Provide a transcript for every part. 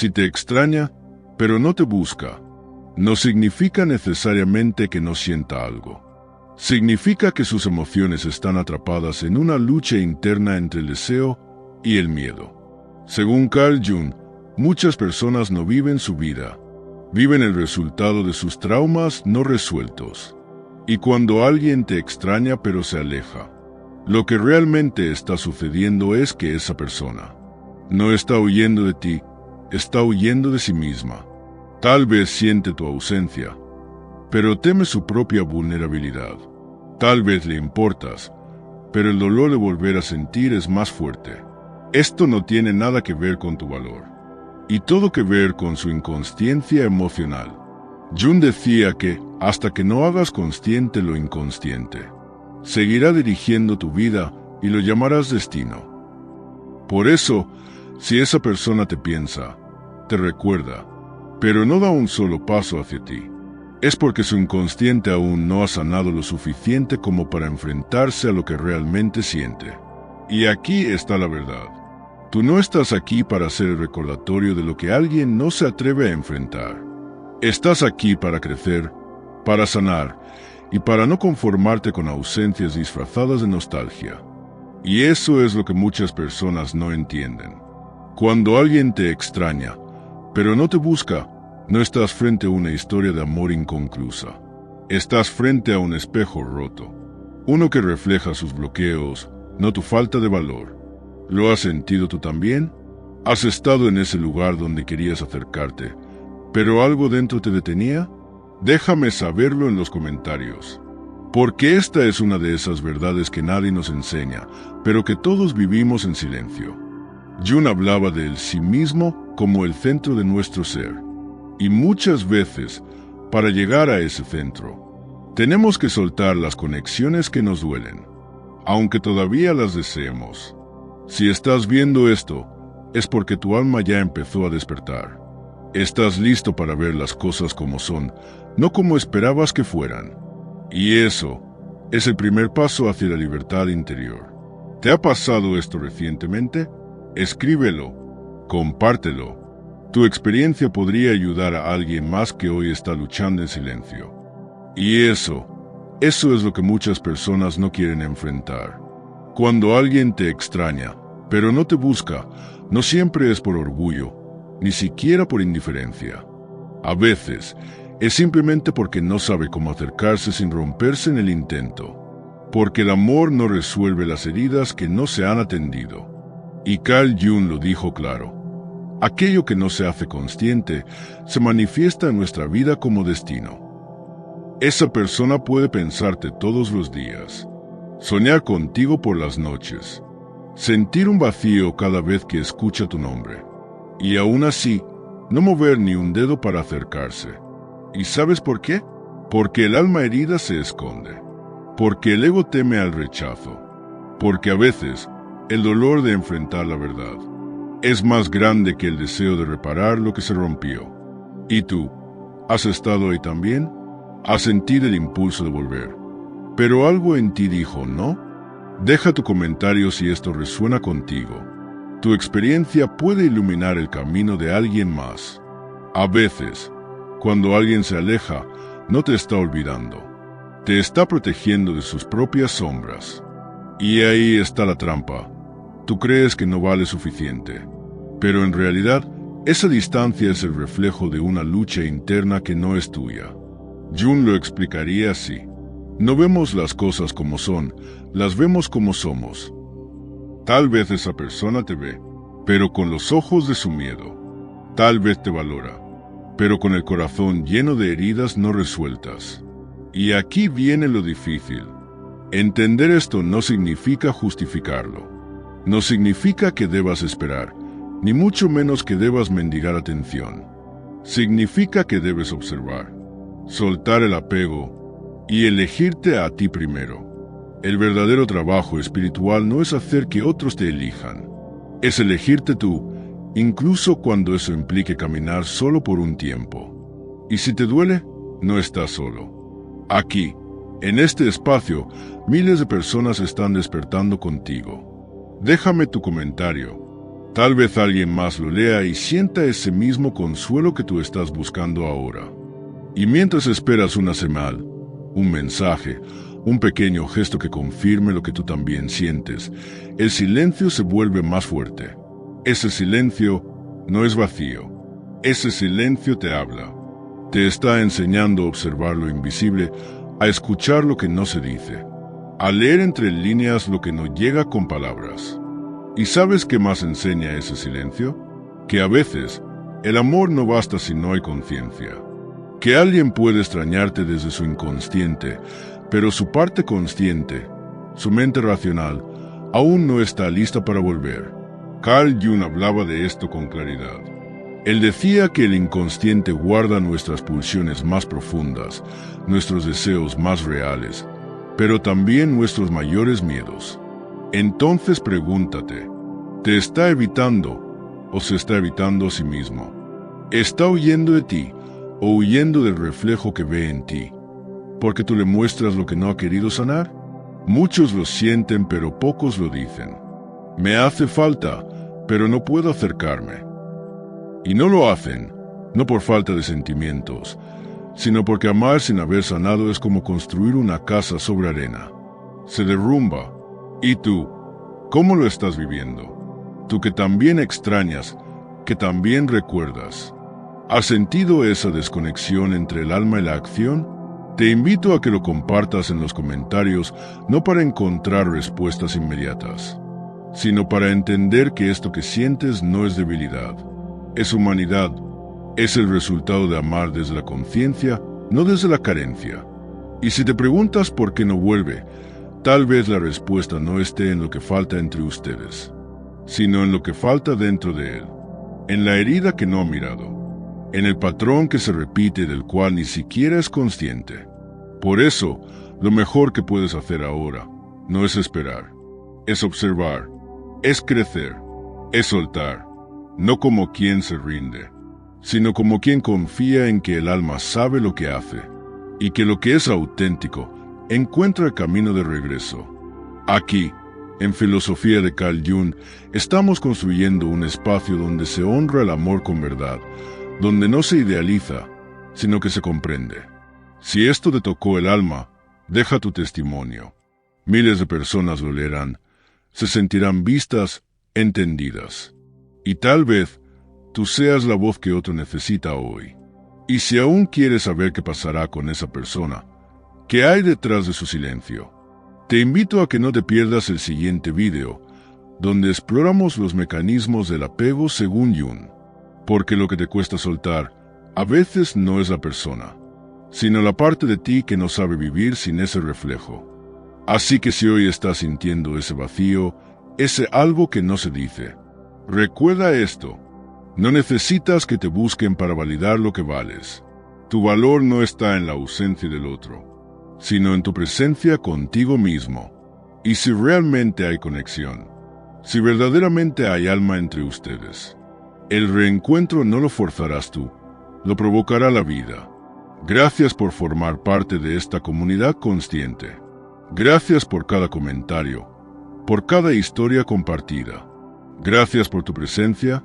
Si te extraña, pero no te busca, no significa necesariamente que no sienta algo. Significa que sus emociones están atrapadas en una lucha interna entre el deseo y el miedo. Según Carl Jung, muchas personas no viven su vida, viven el resultado de sus traumas no resueltos. Y cuando alguien te extraña pero se aleja, lo que realmente está sucediendo es que esa persona no está huyendo de ti, está huyendo de sí misma. Tal vez siente tu ausencia, pero teme su propia vulnerabilidad. Tal vez le importas, pero el dolor de volver a sentir es más fuerte. Esto no tiene nada que ver con tu valor, y todo que ver con su inconsciencia emocional. Jung decía que, hasta que no hagas consciente lo inconsciente, seguirá dirigiendo tu vida y lo llamarás destino. Por eso, si esa persona te piensa, te recuerda, pero no da un solo paso hacia ti, es porque su inconsciente aún no ha sanado lo suficiente como para enfrentarse a lo que realmente siente. Y aquí está la verdad. Tú no estás aquí para ser el recordatorio de lo que alguien no se atreve a enfrentar. Estás aquí para crecer, para sanar y para no conformarte con ausencias disfrazadas de nostalgia. Y eso es lo que muchas personas no entienden. Cuando alguien te extraña, pero no te busca, no estás frente a una historia de amor inconclusa. Estás frente a un espejo roto, uno que refleja sus bloqueos, no tu falta de valor. ¿Lo has sentido tú también? ¿Has estado en ese lugar donde querías acercarte, pero algo dentro te detenía? Déjame saberlo en los comentarios, porque esta es una de esas verdades que nadie nos enseña, pero que todos vivimos en silencio. Jung hablaba del sí mismo como el centro de nuestro ser, y muchas veces, para llegar a ese centro, tenemos que soltar las conexiones que nos duelen, aunque todavía las deseemos. Si estás viendo esto, es porque tu alma ya empezó a despertar. Estás listo para ver las cosas como son, no como esperabas que fueran. Y eso es el primer paso hacia la libertad interior. ¿Te ha pasado esto recientemente? Escríbelo, compártelo. Tu experiencia podría ayudar a alguien más que hoy está luchando en silencio. Y eso es lo que muchas personas no quieren enfrentar. Cuando alguien te extraña, pero no te busca, no siempre es por orgullo, ni siquiera por indiferencia. A veces, es simplemente porque no sabe cómo acercarse sin romperse en el intento. Porque el amor no resuelve las heridas que no se han atendido. Y Carl Jung lo dijo claro. Aquello que no se hace consciente se manifiesta en nuestra vida como destino. Esa persona puede pensarte todos los días, soñar contigo por las noches, sentir un vacío cada vez que escucha tu nombre, y aún así, no mover ni un dedo para acercarse. ¿Y sabes por qué? Porque el alma herida se esconde, porque el ego teme al rechazo, porque a veces el dolor de enfrentar la verdad es más grande que el deseo de reparar lo que se rompió. ¿Y tú? ¿Has estado ahí también? ¿Has sentido el impulso de volver? Pero algo en ti dijo ¿no? Deja tu comentario si esto resuena contigo. Tu experiencia puede iluminar el camino de alguien más. A veces, cuando alguien se aleja, no te está olvidando. Te está protegiendo de sus propias sombras. Y ahí está la trampa. Tú crees que no vale suficiente, pero en realidad esa distancia es el reflejo de una lucha interna que no es tuya. Jung lo explicaría así. No vemos las cosas como son, las vemos como somos. Tal vez esa persona te ve, pero con los ojos de su miedo. Tal vez te valora, pero con el corazón lleno de heridas no resueltas. Y aquí viene lo difícil. Entender esto no significa justificarlo. No significa que debas esperar, ni mucho menos que debas mendigar atención. Significa que debes observar, soltar el apego y elegirte a ti primero. El verdadero trabajo espiritual no es hacer que otros te elijan, es elegirte tú, incluso cuando eso implique caminar solo por un tiempo. Y si te duele, no estás solo. Aquí, en este espacio, miles de personas están despertando contigo. Déjame tu comentario. Tal vez alguien más lo lea y sienta ese mismo consuelo que tú estás buscando ahora. Y mientras esperas una señal, un mensaje, un pequeño gesto que confirme lo que tú también sientes, el silencio se vuelve más fuerte. Ese silencio no es vacío. Ese silencio te habla. Te está enseñando a observar lo invisible, a escuchar lo que no se dice, a leer entre líneas lo que no llega con palabras. ¿Y sabes qué más enseña ese silencio? Que a veces el amor no basta si no hay conciencia. Que alguien puede extrañarte desde su inconsciente, pero su parte consciente, su mente racional, aún no está lista para volver. Carl Jung hablaba de esto con claridad. Él decía que el inconsciente guarda nuestras pulsiones más profundas, nuestros deseos más reales, pero también nuestros mayores miedos. Entonces pregúntate, ¿te está evitando o se está evitando a sí mismo? ¿Está huyendo de ti o huyendo del reflejo que ve en ti? ¿Porque tú le muestras lo que no ha querido sanar? Muchos lo sienten, pero pocos lo dicen. Me hace falta, pero no puedo acercarme. Y no lo hacen, no por falta de sentimientos, sino porque amar sin haber sanado es como construir una casa sobre arena. Se derrumba. ¿Y tú? ¿Cómo lo estás viviendo? Tú que también extrañas, que también recuerdas. ¿Has sentido esa desconexión entre el alma y la acción? Te invito a que lo compartas en los comentarios, no para encontrar respuestas inmediatas, sino para entender que esto que sientes no es debilidad, es humanidad, es el resultado de amar desde la conciencia, no desde la carencia. Y si te preguntas por qué no vuelve, tal vez la respuesta no esté en lo que falta entre ustedes, sino en lo que falta dentro de él, en la herida que no ha mirado, en el patrón que se repite del cual ni siquiera es consciente. Por eso, lo mejor que puedes hacer ahora no es esperar, es observar, es crecer, es soltar, no como quien se rinde, sino como quien confía en que el alma sabe lo que hace y que lo que es auténtico encuentra el camino de regreso. Aquí, en Filosofía de Carl Jung, estamos construyendo un espacio donde se honra el amor con verdad, donde no se idealiza, sino que se comprende. Si esto te tocó el alma, deja tu testimonio. Miles de personas lo leerán, se sentirán vistas, entendidas. Y tal vez tú seas la voz que otro necesita hoy. Y si aún quieres saber qué pasará con esa persona, ¿qué hay detrás de su silencio? Te invito a que no te pierdas el siguiente video, donde exploramos los mecanismos del apego según Jung. Porque lo que te cuesta soltar, a veces no es la persona, sino la parte de ti que no sabe vivir sin ese reflejo. Así que si hoy estás sintiendo ese vacío, ese algo que no se dice, recuerda esto: no necesitas que te busquen para validar lo que vales. Tu valor no está en la ausencia del otro, sino en tu presencia contigo mismo. Y si realmente hay conexión, si verdaderamente hay alma entre ustedes, el reencuentro no lo forzarás tú, lo provocará la vida. Gracias por formar parte de esta comunidad consciente. Gracias por cada comentario, por cada historia compartida. Gracias por tu presencia,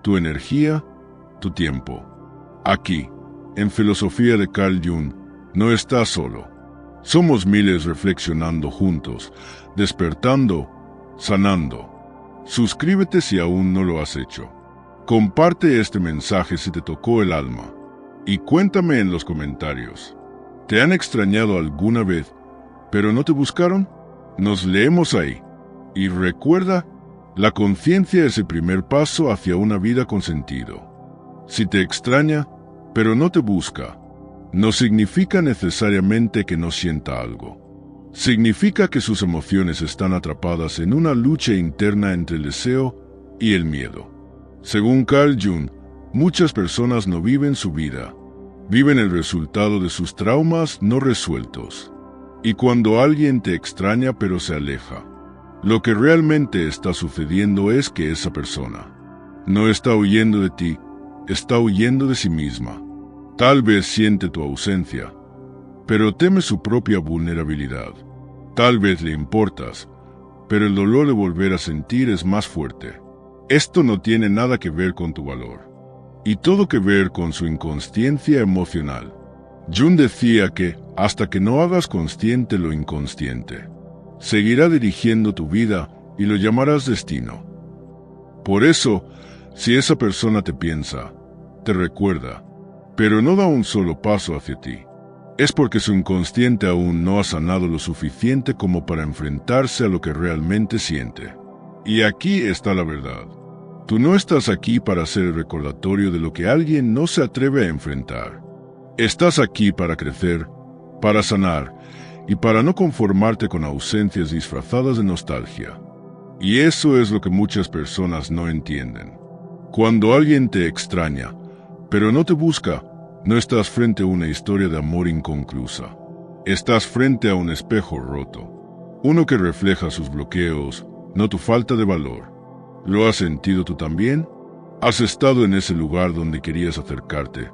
tu energía, tu tiempo. Aquí, en Filosofía de Carl Jung, no estás solo. Somos miles reflexionando juntos, despertando, sanando. Suscríbete si aún no lo has hecho. Comparte este mensaje si te tocó el alma. Y cuéntame en los comentarios, ¿te han extrañado alguna vez, pero no te buscaron? Nos leemos ahí. Y recuerda, la conciencia es el primer paso hacia una vida con sentido. Si te extraña, pero no te busca, no significa necesariamente que no sienta algo. Significa que sus emociones están atrapadas en una lucha interna entre el deseo y el miedo. Según Carl Jung, muchas personas no viven su vida, viven el resultado de sus traumas no resueltos. Y cuando alguien te extraña pero se aleja, lo que realmente está sucediendo es que esa persona no está huyendo de ti, está huyendo de sí misma. Tal vez siente tu ausencia, pero teme su propia vulnerabilidad. Tal vez le importas, pero el dolor de volver a sentir es más fuerte. Esto no tiene nada que ver con tu valor, y todo que ver con su inconsciencia emocional. Jung decía que, hasta que no hagas consciente lo inconsciente, seguirá dirigiendo tu vida y lo llamarás destino. Por eso, si esa persona te piensa, te recuerda, pero no da un solo paso hacia ti, es porque su inconsciente aún no ha sanado lo suficiente como para enfrentarse a lo que realmente siente. Y aquí está la verdad. Tú no estás aquí para ser el recordatorio de lo que alguien no se atreve a enfrentar. Estás aquí para crecer, para sanar y para no conformarte con ausencias disfrazadas de nostalgia. Y eso es lo que muchas personas no entienden. Cuando alguien te extraña, pero no te busca, no estás frente a una historia de amor inconclusa. Estás frente a un espejo roto, uno que refleja sus bloqueos, no tu falta de valor. ¿Lo has sentido tú también? ¿Has estado en ese lugar donde querías acercarte,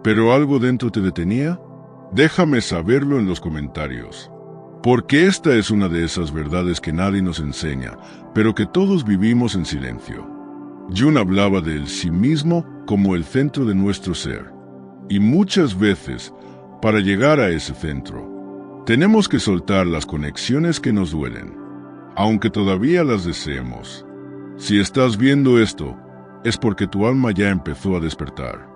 pero algo dentro te detenía? Déjame saberlo en los comentarios, porque esta es una de esas verdades que nadie nos enseña, pero que todos vivimos en silencio. Jung hablaba del sí mismo como el centro de nuestro ser, y muchas veces, para llegar a ese centro, tenemos que soltar las conexiones que nos duelen, aunque todavía las deseemos. Si estás viendo esto, es porque tu alma ya empezó a despertar.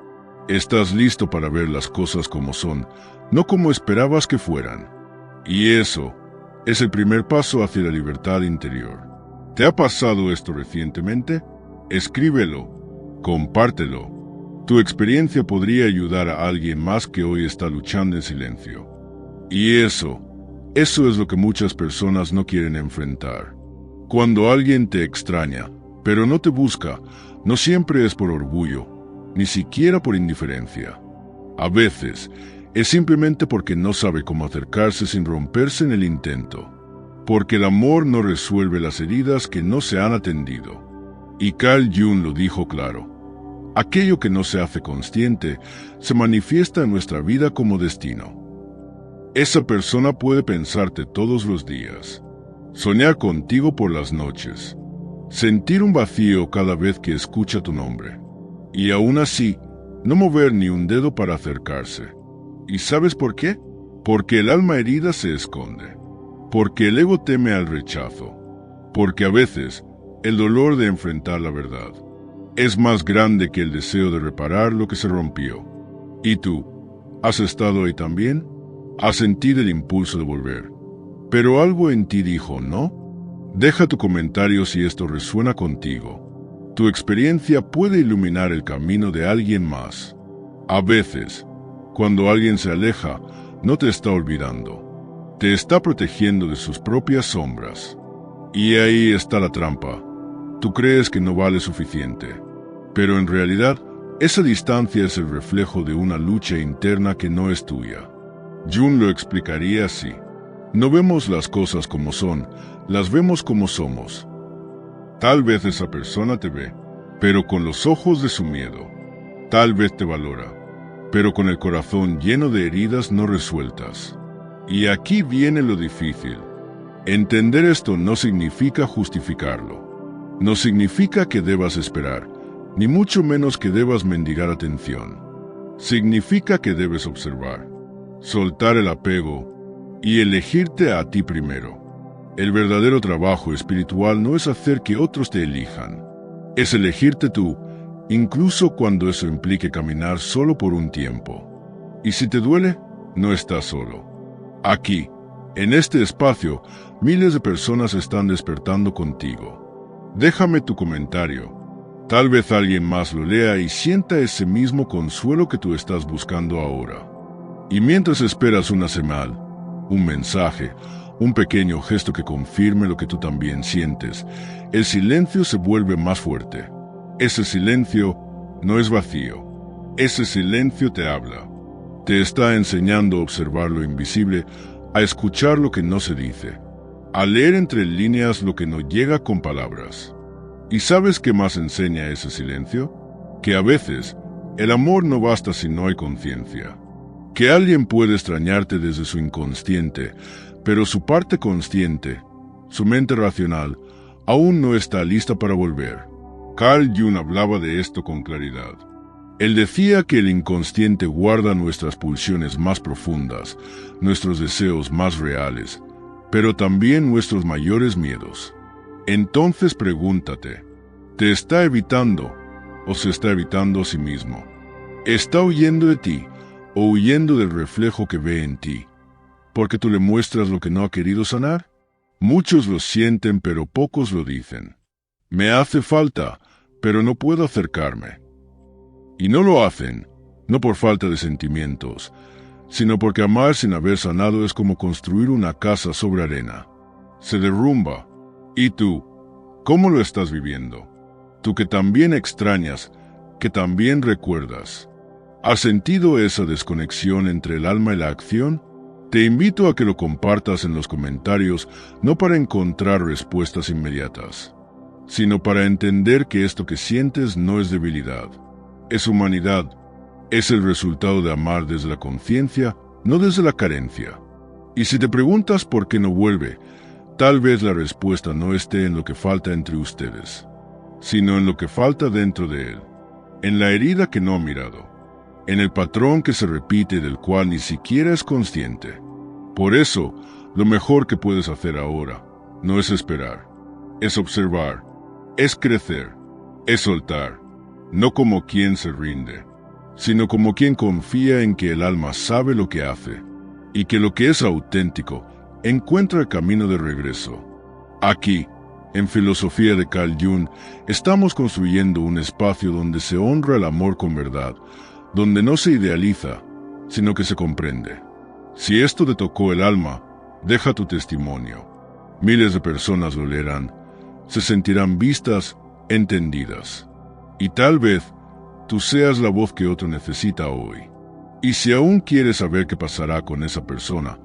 Estás listo para ver las cosas como son, no como esperabas que fueran. Y eso es el primer paso hacia la libertad interior. ¿Te ha pasado esto recientemente? Escríbelo, compártelo. Tu experiencia podría ayudar a alguien más que hoy está luchando en silencio. Y eso es lo que muchas personas no quieren enfrentar. Cuando alguien te extraña, pero no te busca, no siempre es por orgullo, ni siquiera por indiferencia. A veces, es simplemente porque no sabe cómo acercarse sin romperse en el intento. Porque el amor no resuelve las heridas que no se han atendido. Y Carl Jung lo dijo claro. Aquello que no se hace consciente se manifiesta en nuestra vida como destino. Esa persona puede pensarte todos los días, soñar contigo por las noches, sentir un vacío cada vez que escucha tu nombre, y aún así, no mover ni un dedo para acercarse. ¿Y sabes por qué? Porque el alma herida se esconde, porque el ego teme al rechazo, porque a veces el dolor de enfrentar la verdad es más grande que el deseo de reparar lo que se rompió. ¿Y tú? ¿Has estado ahí también? ¿Has sentido el impulso de volver? Pero algo en ti dijo ¿no? Deja tu comentario si esto resuena contigo. Tu experiencia puede iluminar el camino de alguien más. A veces, cuando alguien se aleja, no te está olvidando. Te está protegiendo de sus propias sombras. Y ahí está la trampa. Tú crees que no vale suficiente. Pero en realidad, esa distancia es el reflejo de una lucha interna que no es tuya. Jung lo explicaría así. No vemos las cosas como son, las vemos como somos. Tal vez esa persona te ve, pero con los ojos de su miedo. Tal vez te valora, pero con el corazón lleno de heridas no resueltas. Y aquí viene lo difícil. Entender esto no significa justificarlo. No significa que debas esperar, ni mucho menos que debas mendigar atención. Significa que debes observar, soltar el apego y elegirte a ti primero. El verdadero trabajo espiritual no es hacer que otros te elijan. Es elegirte tú, incluso cuando eso implique caminar solo por un tiempo. Y si te duele, no estás solo. Aquí, en este espacio, miles de personas están despertando contigo. Déjame tu comentario. Tal vez alguien más lo lea y sienta ese mismo consuelo que tú estás buscando ahora. Y mientras esperas una señal, un mensaje, un pequeño gesto que confirme lo que tú también sientes, el silencio se vuelve más fuerte. Ese silencio no es vacío. Ese silencio te habla. Te está enseñando a observar lo invisible, a escuchar lo que no se dice, a leer entre líneas lo que no llega con palabras. ¿Y sabes qué más enseña ese silencio? Que a veces el amor no basta si no hay conciencia. Que alguien puede extrañarte desde su inconsciente, pero su parte consciente, su mente racional, aún no está lista para volver. Carl Jung hablaba de esto con claridad. Él decía que el inconsciente guarda nuestras pulsiones más profundas, nuestros deseos más reales, pero también nuestros mayores miedos. Entonces pregúntate, ¿te está evitando o se está evitando a sí mismo? ¿Está huyendo de ti o huyendo del reflejo que ve en ti? ¿Porque tú le muestras lo que no ha querido sanar? Muchos lo sienten, pero pocos lo dicen. Me hace falta, pero no puedo acercarme. Y no lo hacen, no por falta de sentimientos, sino porque amar sin haber sanado es como construir una casa sobre arena. Se derrumba. ¿Y tú? ¿Cómo lo estás viviendo? Tú que también extrañas, que también recuerdas. ¿Has sentido esa desconexión entre el alma y la acción? Te invito a que lo compartas en los comentarios, no para encontrar respuestas inmediatas, sino para entender que esto que sientes no es debilidad, es humanidad, es el resultado de amar desde la conciencia, no desde la carencia. Y si te preguntas por qué no vuelve, tal vez la respuesta no esté en lo que falta entre ustedes, sino en lo que falta dentro de él, en la herida que no ha mirado, en el patrón que se repite del cual ni siquiera es consciente. Por eso, lo mejor que puedes hacer ahora no es esperar, es observar, es crecer, es soltar, no como quien se rinde, sino como quien confía en que el alma sabe lo que hace, y que lo que es auténtico encuentra el camino de regreso. Aquí, en Filosofía de Carl Jung, estamos construyendo un espacio donde se honra el amor con verdad, donde no se idealiza, sino que se comprende. Si esto te tocó el alma, deja tu testimonio. Miles de personas lo leerán, se sentirán vistas, entendidas. Y tal vez tú seas la voz que otro necesita hoy. Y si aún quieres saber qué pasará con esa persona,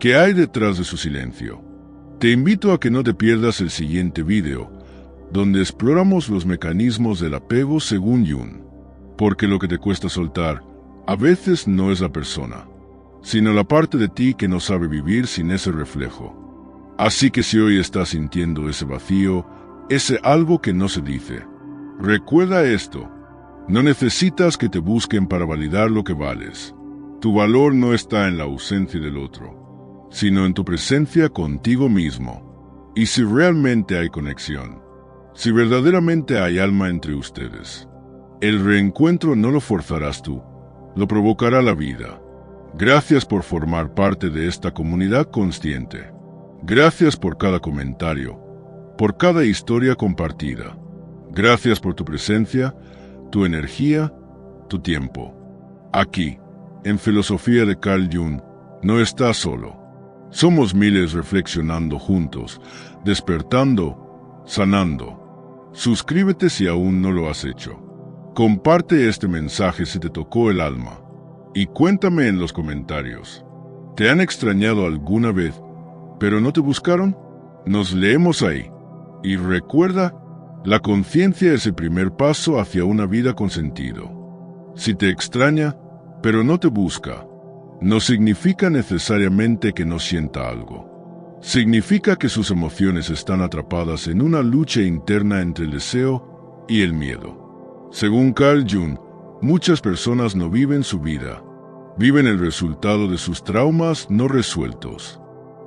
qué hay detrás de su silencio, te invito a que no te pierdas el siguiente video, donde exploramos los mecanismos del apego según Jung. Porque lo que te cuesta soltar, a veces no es la persona, sino la parte de ti que no sabe vivir sin ese reflejo. Así que si hoy estás sintiendo ese vacío, ese algo que no se dice, recuerda esto: no necesitas que te busquen para validar lo que vales. Tu valor no está en la ausencia del otro, sino en tu presencia contigo mismo. Y si realmente hay conexión, si verdaderamente hay alma entre ustedes, el reencuentro no lo forzarás tú, lo provocará la vida. Gracias por formar parte de esta comunidad consciente. Gracias por cada comentario, por cada historia compartida. Gracias por tu presencia, tu energía, tu tiempo. Aquí, en Filosofía de Carl Jung, no estás solo. Somos miles reflexionando juntos, despertando, sanando. Suscríbete si aún no lo has hecho. Comparte este mensaje si te tocó el alma. Y cuéntame en los comentarios, ¿te han extrañado alguna vez, pero no te buscaron? Nos leemos ahí. Y recuerda, la conciencia es el primer paso hacia una vida con sentido. Si te extraña, pero no te busca, no significa necesariamente que no sienta algo. Significa que sus emociones están atrapadas en una lucha interna entre el deseo y el miedo. Según Carl Jung, muchas personas no viven su vida, viven el resultado de sus traumas no resueltos.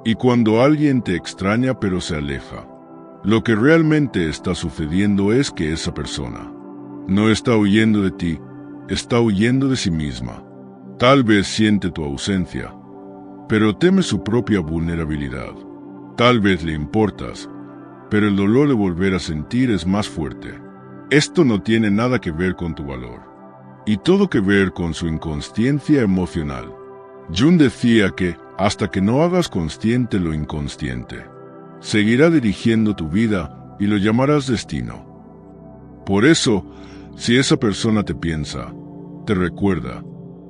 Y cuando alguien te extraña pero se aleja, lo que realmente está sucediendo es que esa persona no está huyendo de ti, está huyendo de sí misma. Tal vez siente tu ausencia, pero teme su propia vulnerabilidad. Tal vez le importas, pero el dolor de volver a sentir es más fuerte. Esto no tiene nada que ver con tu valor, y todo que ver con su inconsciencia emocional. Jung decía que, hasta que no hagas consciente lo inconsciente, seguirá dirigiendo tu vida y lo llamarás destino. Por eso, si esa persona te piensa, te recuerda,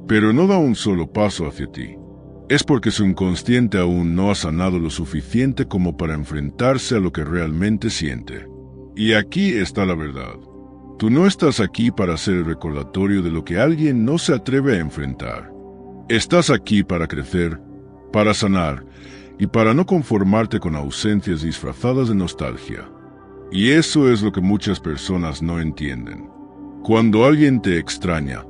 pero no da un solo paso hacia ti, es porque su inconsciente aún no ha sanado lo suficiente como para enfrentarse a lo que realmente siente. Y aquí está la verdad. Tú no estás aquí para ser el recordatorio de lo que alguien no se atreve a enfrentar. Estás aquí para crecer, para sanar y para no conformarte con ausencias disfrazadas de nostalgia. Y eso es lo que muchas personas no entienden. Cuando alguien te extraña,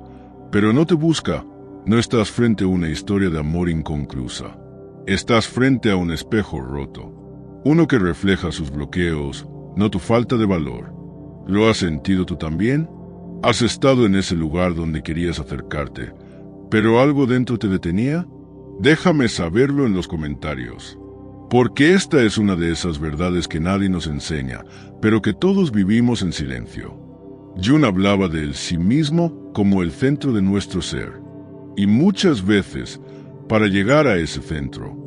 pero no te busca, no estás frente a una historia de amor inconclusa. Estás frente a un espejo roto, uno que refleja sus bloqueos, no tu falta de valor. ¿Lo has sentido tú también? ¿Has estado en ese lugar donde querías acercarte, pero algo dentro te detenía? Déjame saberlo en los comentarios. Porque esta es una de esas verdades que nadie nos enseña, pero que todos vivimos en silencio. Jung hablaba del sí mismo como el centro de nuestro ser. Y muchas veces, para llegar a ese centro,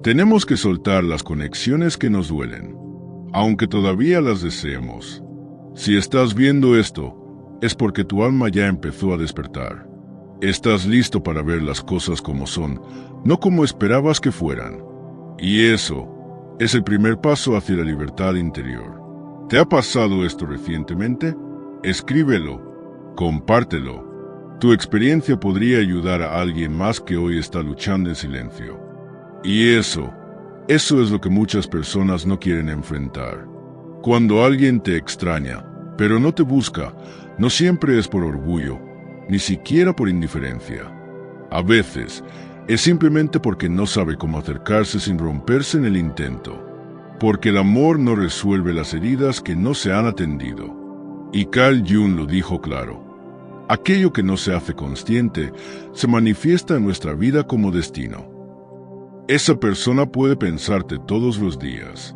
tenemos que soltar las conexiones que nos duelen, aunque todavía las deseemos. Si estás viendo esto, es porque tu alma ya empezó a despertar. Estás listo para ver las cosas como son, no como esperabas que fueran. Y eso es el primer paso hacia la libertad interior. ¿Te ha pasado esto recientemente? Escríbelo, compártelo. Tu experiencia podría ayudar a alguien más que hoy está luchando en silencio. Y eso es lo que muchas personas no quieren enfrentar. Cuando alguien te extraña, pero no te busca, no siempre es por orgullo, ni siquiera por indiferencia. A veces, es simplemente porque no sabe cómo acercarse sin romperse en el intento. Porque el amor no resuelve las heridas que no se han atendido. Y Carl Jung lo dijo claro. Aquello que no se hace consciente se manifiesta en nuestra vida como destino. Esa persona puede pensarte todos los días,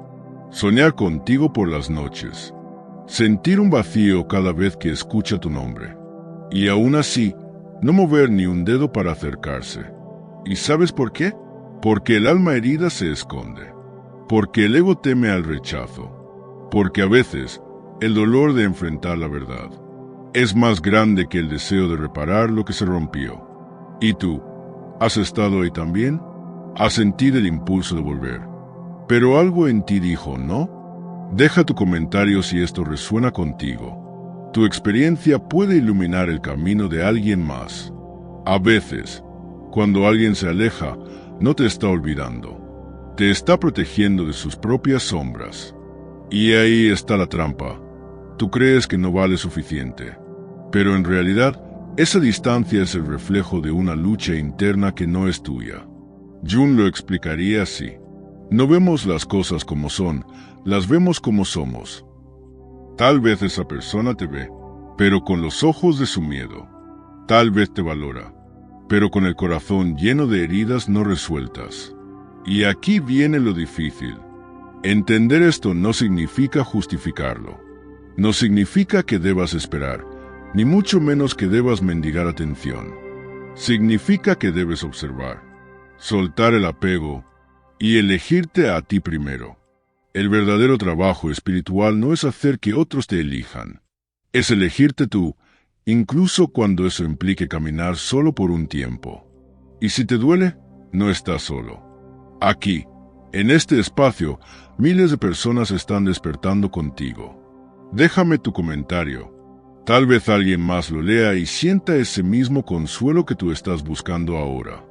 soñar contigo por las noches, sentir un vacío cada vez que escucha tu nombre, y aún así, no mover ni un dedo para acercarse. ¿Y sabes por qué? Porque el alma herida se esconde, porque el ego teme al rechazo, porque a veces el dolor de enfrentar la verdad es más grande que el deseo de reparar lo que se rompió. ¿Y tú? ¿Has estado ahí también? ¿Has sentido el impulso de volver? Pero algo en ti dijo, ¿no? Deja tu comentario si esto resuena contigo. Tu experiencia puede iluminar el camino de alguien más. A veces, cuando alguien se aleja, no te está olvidando. Te está protegiendo de sus propias sombras. Y ahí está la trampa. Tú crees que no vale suficiente. Pero en realidad, esa distancia es el reflejo de una lucha interna que no es tuya. Jung lo explicaría así. No vemos las cosas como son, las vemos como somos. Tal vez esa persona te ve, pero con los ojos de su miedo. Tal vez te valora, pero con el corazón lleno de heridas no resueltas. Y aquí viene lo difícil. Entender esto no significa justificarlo. No significa que debas esperar, ni mucho menos que debas mendigar atención. Significa que debes observar, soltar el apego y elegirte a ti primero. El verdadero trabajo espiritual no es hacer que otros te elijan. Es elegirte tú, incluso cuando eso implique caminar solo por un tiempo. Y si te duele, no estás solo. Aquí, en este espacio, miles de personas están despertando contigo. Déjame tu comentario. Tal vez alguien más lo lea y sienta ese mismo consuelo que tú estás buscando ahora.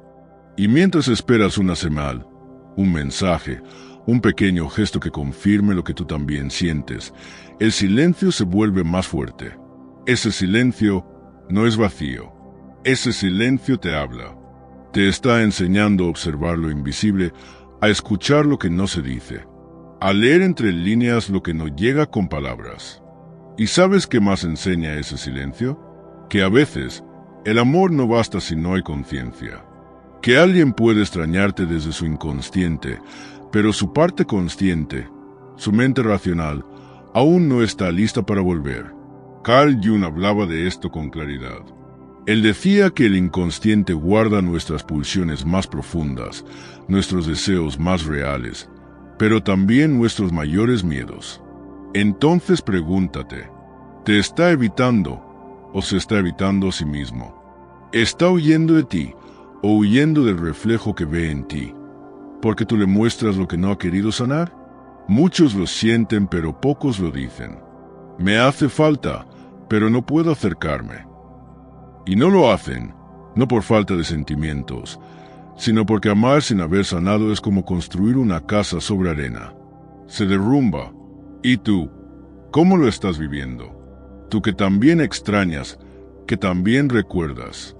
Y mientras esperas una señal, un mensaje, un pequeño gesto que confirme lo que tú también sientes, el silencio se vuelve más fuerte. Ese silencio no es vacío. Ese silencio te habla. Te está enseñando a observar lo invisible, a escuchar lo que no se dice, a leer entre líneas lo que no llega con palabras. ¿Y sabes qué más enseña ese silencio? Que a veces el amor no basta si no hay conciencia. Que alguien puede extrañarte desde su inconsciente, pero su parte consciente, su mente racional, aún no está lista para volver. Carl Jung hablaba de esto con claridad. Él decía que el inconsciente guarda nuestras pulsiones más profundas, nuestros deseos más reales, pero también nuestros mayores miedos. Entonces pregúntate, ¿te está evitando o se está evitando a sí mismo? ¿Está huyendo de ti o huyendo del reflejo que ve en ti? ¿Porque tú le muestras lo que no ha querido sanar? Muchos lo sienten, pero pocos lo dicen. Me hace falta, pero no puedo acercarme. Y no lo hacen, no por falta de sentimientos, sino porque amar sin haber sanado es como construir una casa sobre arena. Se derrumba, y tú, ¿Cómo lo estás viviendo? Tú que también extrañas, que también recuerdas.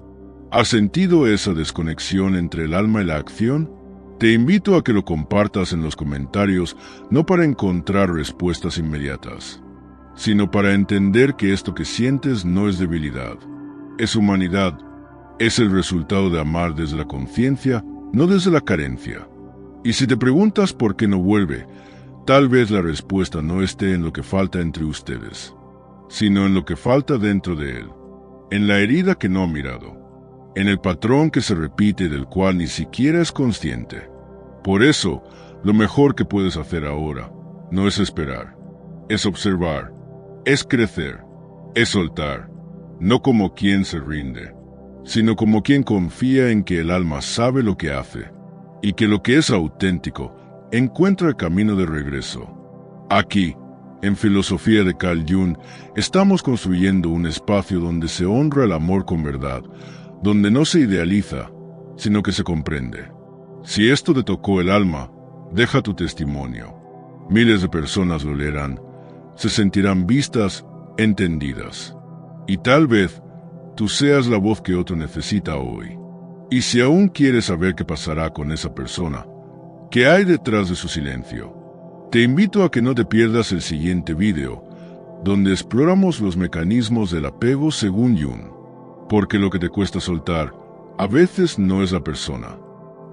¿Has sentido esa desconexión entre el alma y la acción? Te invito a que lo compartas en los comentarios, no para encontrar respuestas inmediatas, sino para entender que esto que sientes no es debilidad, es humanidad, es el resultado de amar desde la conciencia, no desde la carencia. Y si te preguntas por qué no vuelve, tal vez la respuesta no esté en lo que falta entre ustedes, sino en lo que falta dentro de él, en la herida que no ha mirado, en el patrón que se repite del cual ni siquiera es consciente. Por eso, lo mejor que puedes hacer ahora no es esperar, es observar, es crecer, es soltar, no como quien se rinde, sino como quien confía en que el alma sabe lo que hace y que lo que es auténtico encuentra el camino de regreso. Aquí, en Filosofía de Carl Jung, estamos construyendo un espacio donde se honra el amor con verdad, donde no se idealiza, sino que se comprende. Si esto te tocó el alma, deja tu testimonio. Miles de personas lo leerán, se sentirán vistas, entendidas. Y tal vez tú seas la voz que otro necesita hoy. Y si aún quieres saber qué pasará con esa persona, qué hay detrás de su silencio, te invito a que no te pierdas el siguiente video, donde exploramos los mecanismos del apego según Jung. Porque lo que te cuesta soltar, a veces no es la persona,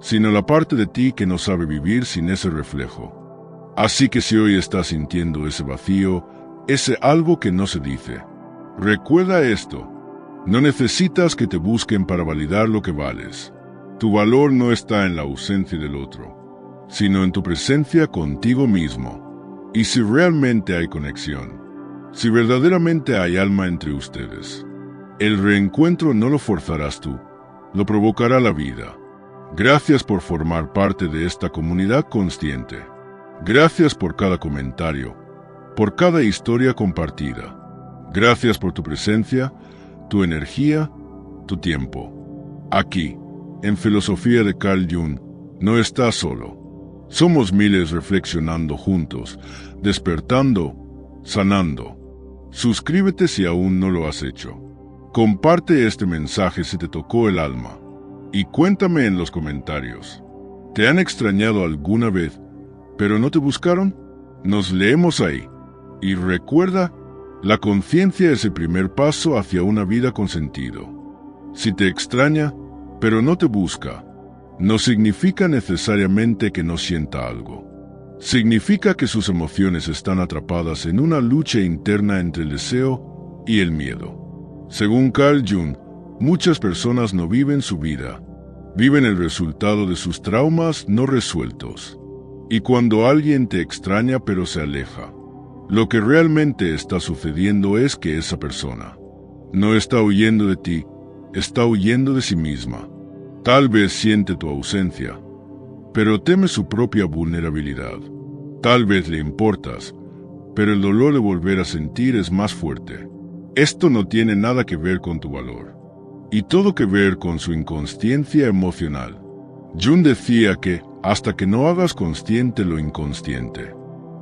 sino la parte de ti que no sabe vivir sin ese reflejo. Así que si hoy estás sintiendo ese vacío, ese algo que no se dice, recuerda esto: no necesitas que te busquen para validar lo que vales. Tu valor no está en la ausencia del otro, sino en tu presencia contigo mismo. Y si realmente hay conexión, si verdaderamente hay alma entre ustedes, el reencuentro no lo forzarás tú, lo provocará la vida. Gracias por formar parte de esta comunidad consciente. Gracias por cada comentario, por cada historia compartida. Gracias por tu presencia, tu energía, tu tiempo. Aquí, en Filosofía de Carl Jung, no estás solo. Somos miles reflexionando juntos, despertando, sanando. Suscríbete si aún no lo has hecho. Comparte este mensaje si te tocó el alma. Y cuéntame en los comentarios, ¿te han extrañado alguna vez, pero no te buscaron? Nos leemos ahí. Y recuerda, la conciencia es el primer paso hacia una vida con sentido. Si te extraña, pero no te busca, no significa necesariamente que no sienta algo. Significa que sus emociones están atrapadas en una lucha interna entre el deseo y el miedo. Según Carl Jung, muchas personas no viven su vida, viven el resultado de sus traumas no resueltos. Y cuando alguien te extraña pero se aleja, lo que realmente está sucediendo es que esa persona no está huyendo de ti, está huyendo de sí misma. Tal vez siente tu ausencia, pero teme su propia vulnerabilidad. Tal vez le importas, pero el dolor de volver a sentir es más fuerte. Esto no tiene nada que ver con tu valor, y todo que ver con su inconsciencia emocional. Jung decía que, hasta que no hagas consciente lo inconsciente,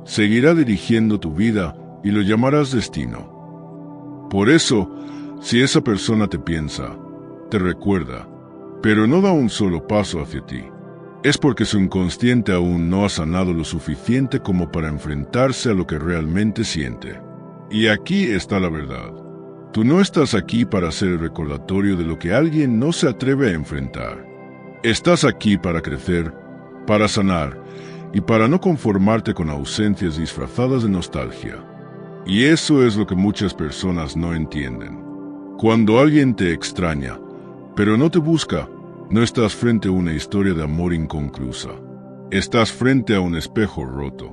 seguirá dirigiendo tu vida y lo llamarás destino. Por eso, si esa persona te piensa, te recuerda, pero no da un solo paso hacia ti, es porque su inconsciente aún no ha sanado lo suficiente como para enfrentarse a lo que realmente siente. Y aquí está la verdad. Tú no estás aquí para ser el recordatorio de lo que alguien no se atreve a enfrentar. Estás aquí para crecer, para sanar y para no conformarte con ausencias disfrazadas de nostalgia. Y eso es lo que muchas personas no entienden. Cuando alguien te extraña, pero no te busca, no estás frente a una historia de amor inconclusa. Estás frente a un espejo roto,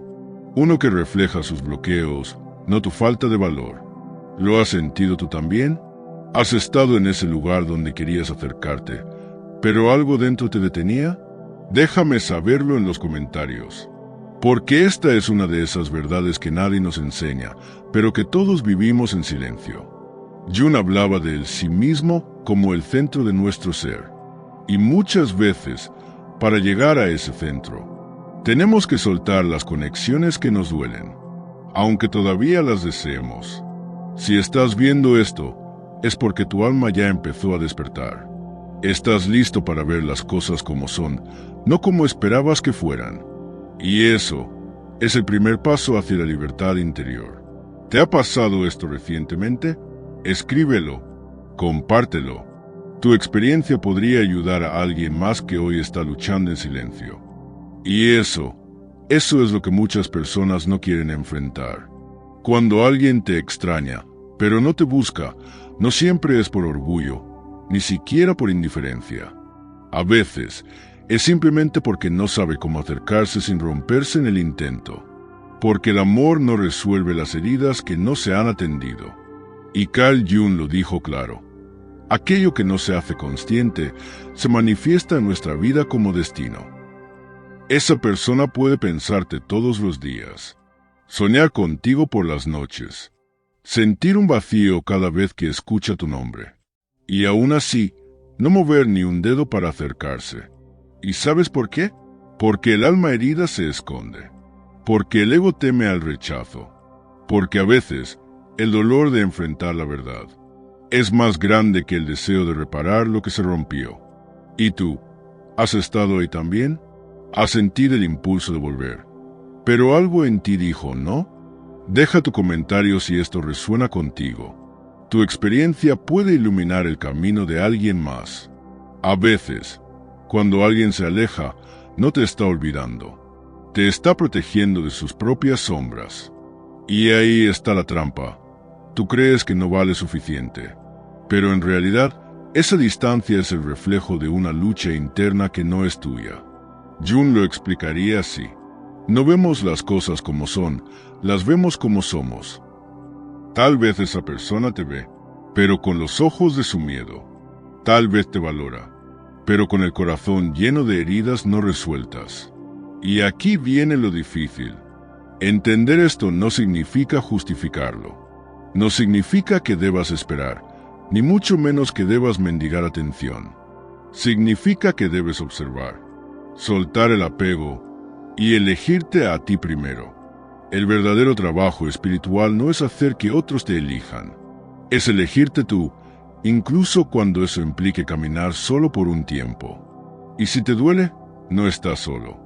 uno que refleja sus bloqueos, no tu falta de valor. ¿Lo has sentido tú también? ¿Has estado en ese lugar donde querías acercarte, pero algo dentro te detenía? Déjame saberlo en los comentarios, porque esta es una de esas verdades que nadie nos enseña, pero que todos vivimos en silencio. Jung hablaba del sí mismo como el centro de nuestro ser, y muchas veces, para llegar a ese centro, tenemos que soltar las conexiones que nos duelen. aunque todavía las deseemos. Si estás viendo esto, es porque tu alma ya empezó a despertar. Estás listo para ver las cosas como son, no como esperabas que fueran. Y eso es el primer paso hacia la libertad interior. ¿Te ha pasado esto recientemente? Escríbelo, compártelo. Tu experiencia podría ayudar a alguien más que hoy está luchando en silencio. Y eso es lo que muchas personas no quieren enfrentar. Cuando alguien te extraña, pero no te busca, no siempre es por orgullo, ni siquiera por indiferencia. A veces es simplemente porque no sabe cómo acercarse sin romperse en el intento. Porque el amor no resuelve las heridas que no se han atendido. Y Carl Jung lo dijo claro. Aquello que no se hace consciente se manifiesta en nuestra vida como destino. Esa persona puede pensarte todos los días, soñar contigo por las noches, sentir un vacío cada vez que escucha tu nombre, y aún así, no mover ni un dedo para acercarse. ¿Y sabes por qué? Porque el alma herida se esconde, porque el ego teme al rechazo, porque a veces el dolor de enfrentar la verdad es más grande que el deseo de reparar lo que se rompió. ¿Y tú? ¿Has estado ahí también? ¿Has sentido el impulso de volver? Pero algo en ti dijo ¿no? Deja tu comentario si esto resuena contigo. Tu experiencia puede iluminar el camino de alguien más. A veces, cuando alguien se aleja, no te está olvidando. Te está protegiendo de sus propias sombras. Y ahí está la trampa. Tú crees que no vale suficiente. Pero en realidad, esa distancia es el reflejo de una lucha interna que no es tuya. Jung lo explicaría así. No vemos las cosas como son, las vemos como somos. Tal vez esa persona te ve, pero con los ojos de su miedo. Tal vez te valora, pero con el corazón lleno de heridas no resueltas. Y aquí viene lo difícil. Entender esto no significa justificarlo. No significa que debas esperar, ni mucho menos que debas mendigar atención. Significa que debes observar, soltar el apego y elegirte a ti primero. El verdadero trabajo espiritual no es hacer que otros te elijan. Es elegirte tú, incluso cuando eso implique caminar solo por un tiempo. Y si te duele, no estás solo.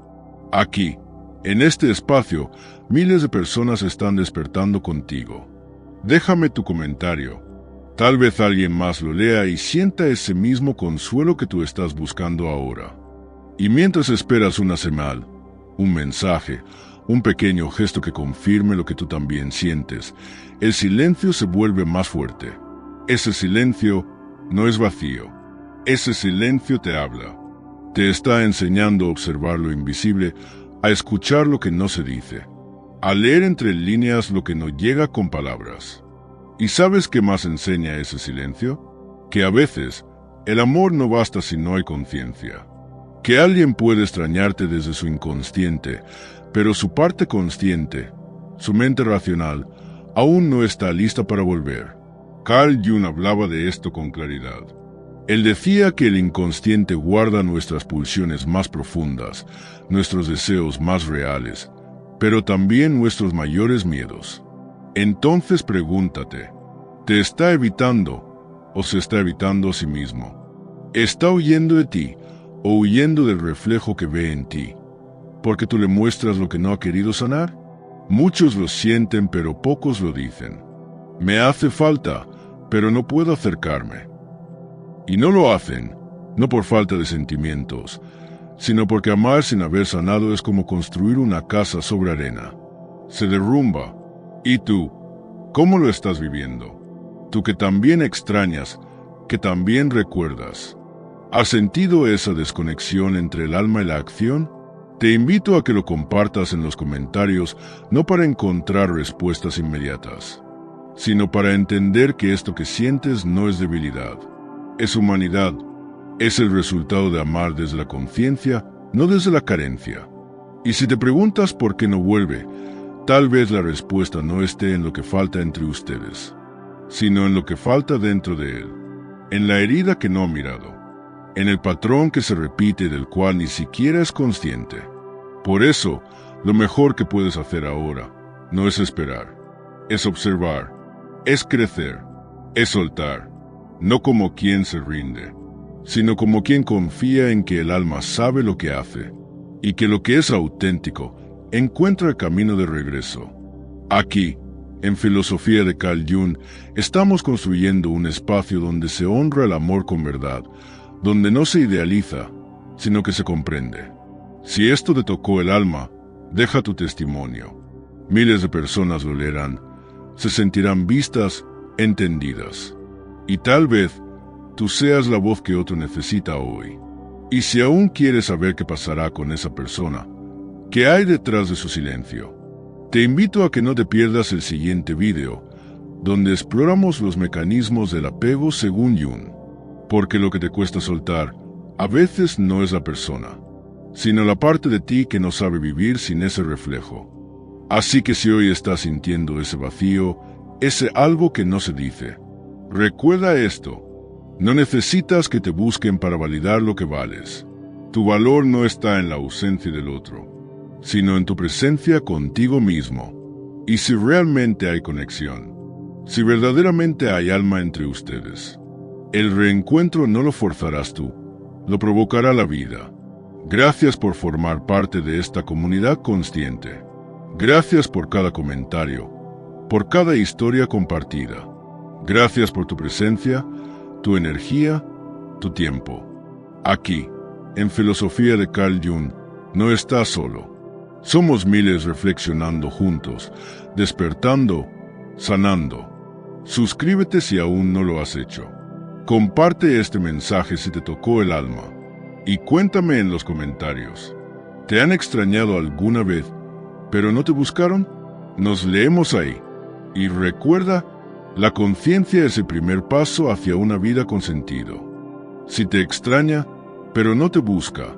Aquí, en este espacio, miles de personas están despertando contigo. Déjame tu comentario. Tal vez alguien más lo lea y sienta ese mismo consuelo que tú estás buscando ahora. Y mientras esperas una señal, un mensaje, un pequeño gesto que confirme lo que tú también sientes, el silencio se vuelve más fuerte. Ese silencio no es vacío. Ese silencio te habla. Te está enseñando a observar lo invisible, a escuchar lo que no se dice, a leer entre líneas lo que no llega con palabras. ¿Y sabes qué más enseña ese silencio? Que a veces el amor no basta si no hay conciencia. Que alguien puede extrañarte desde su inconsciente, pero su parte consciente, su mente racional, aún no está lista para volver. Carl Jung hablaba de esto con claridad. Él decía que el inconsciente guarda nuestras pulsiones más profundas, nuestros deseos más reales, pero también nuestros mayores miedos. Entonces pregúntate, ¿te está evitando o se está evitando a sí mismo? ¿Está huyendo de ti o huyendo del reflejo que ve en ti? ¿Porque tú le muestras lo que no ha querido sanar? Muchos lo sienten, pero pocos lo dicen. Me hace falta, pero no puedo acercarme. Y no lo hacen, no por falta de sentimientos, sino porque amar sin haber sanado es como construir una casa sobre arena. Se derrumba. ¿Y tú? ¿Cómo lo estás viviendo? Tú que también extrañas, que también recuerdas. ¿Has sentido esa desconexión entre el alma y la acción? Te invito a que lo compartas en los comentarios, no para encontrar respuestas inmediatas, sino para entender que esto que sientes no es debilidad, es humanidad, es el resultado de amar desde la conciencia, no desde la carencia. Y si te preguntas por qué no vuelve, tal vez la respuesta no esté en lo que falta entre ustedes, sino en lo que falta dentro de él, en la herida que no ha mirado, en el patrón que se repite del cual ni siquiera es consciente. Por eso, lo mejor que puedes hacer ahora no es esperar, es observar, es crecer, es soltar, no como quien se rinde, sino como quien confía en que el alma sabe lo que hace, y que lo que es auténtico encuentra el camino de regreso. Aquí, en Filosofía de Carl Jung, estamos construyendo un espacio donde se honra el amor con verdad, donde no se idealiza, sino que se comprende. Si esto te tocó el alma, deja tu testimonio. Miles de personas lo leerán, se sentirán vistas, entendidas. Y tal vez tú seas la voz que otro necesita hoy. Y si aún quieres saber qué pasará con esa persona, qué hay detrás de su silencio, te invito a que no te pierdas el siguiente video, donde exploramos los mecanismos del apego según Jung, porque lo que te cuesta soltar a veces no es la persona, sino la parte de ti que no sabe vivir sin ese reflejo. Así que si hoy estás sintiendo ese vacío, ese algo que no se dice, recuerda esto: no necesitas que te busquen para validar lo que vales. Tu valor no está en la ausencia del otro, sino en tu presencia contigo mismo. Y si realmente hay conexión, si verdaderamente hay alma entre ustedes, el reencuentro no lo forzarás tú, lo provocará la vida. Gracias por formar parte de esta comunidad consciente. Gracias por cada comentario, por cada historia compartida. Gracias por tu presencia, tu energía, tu tiempo. Aquí, en Filosofía de Carl Jung, no estás solo. Somos miles reflexionando juntos, despertando, sanando. Suscríbete si aún no lo has hecho. Comparte este mensaje si te tocó el alma. Y cuéntame en los comentarios, ¿te han extrañado alguna vez, pero no te buscaron? Nos leemos ahí. Y recuerda, la conciencia es el primer paso hacia una vida con sentido. Si te extraña, pero no te busca,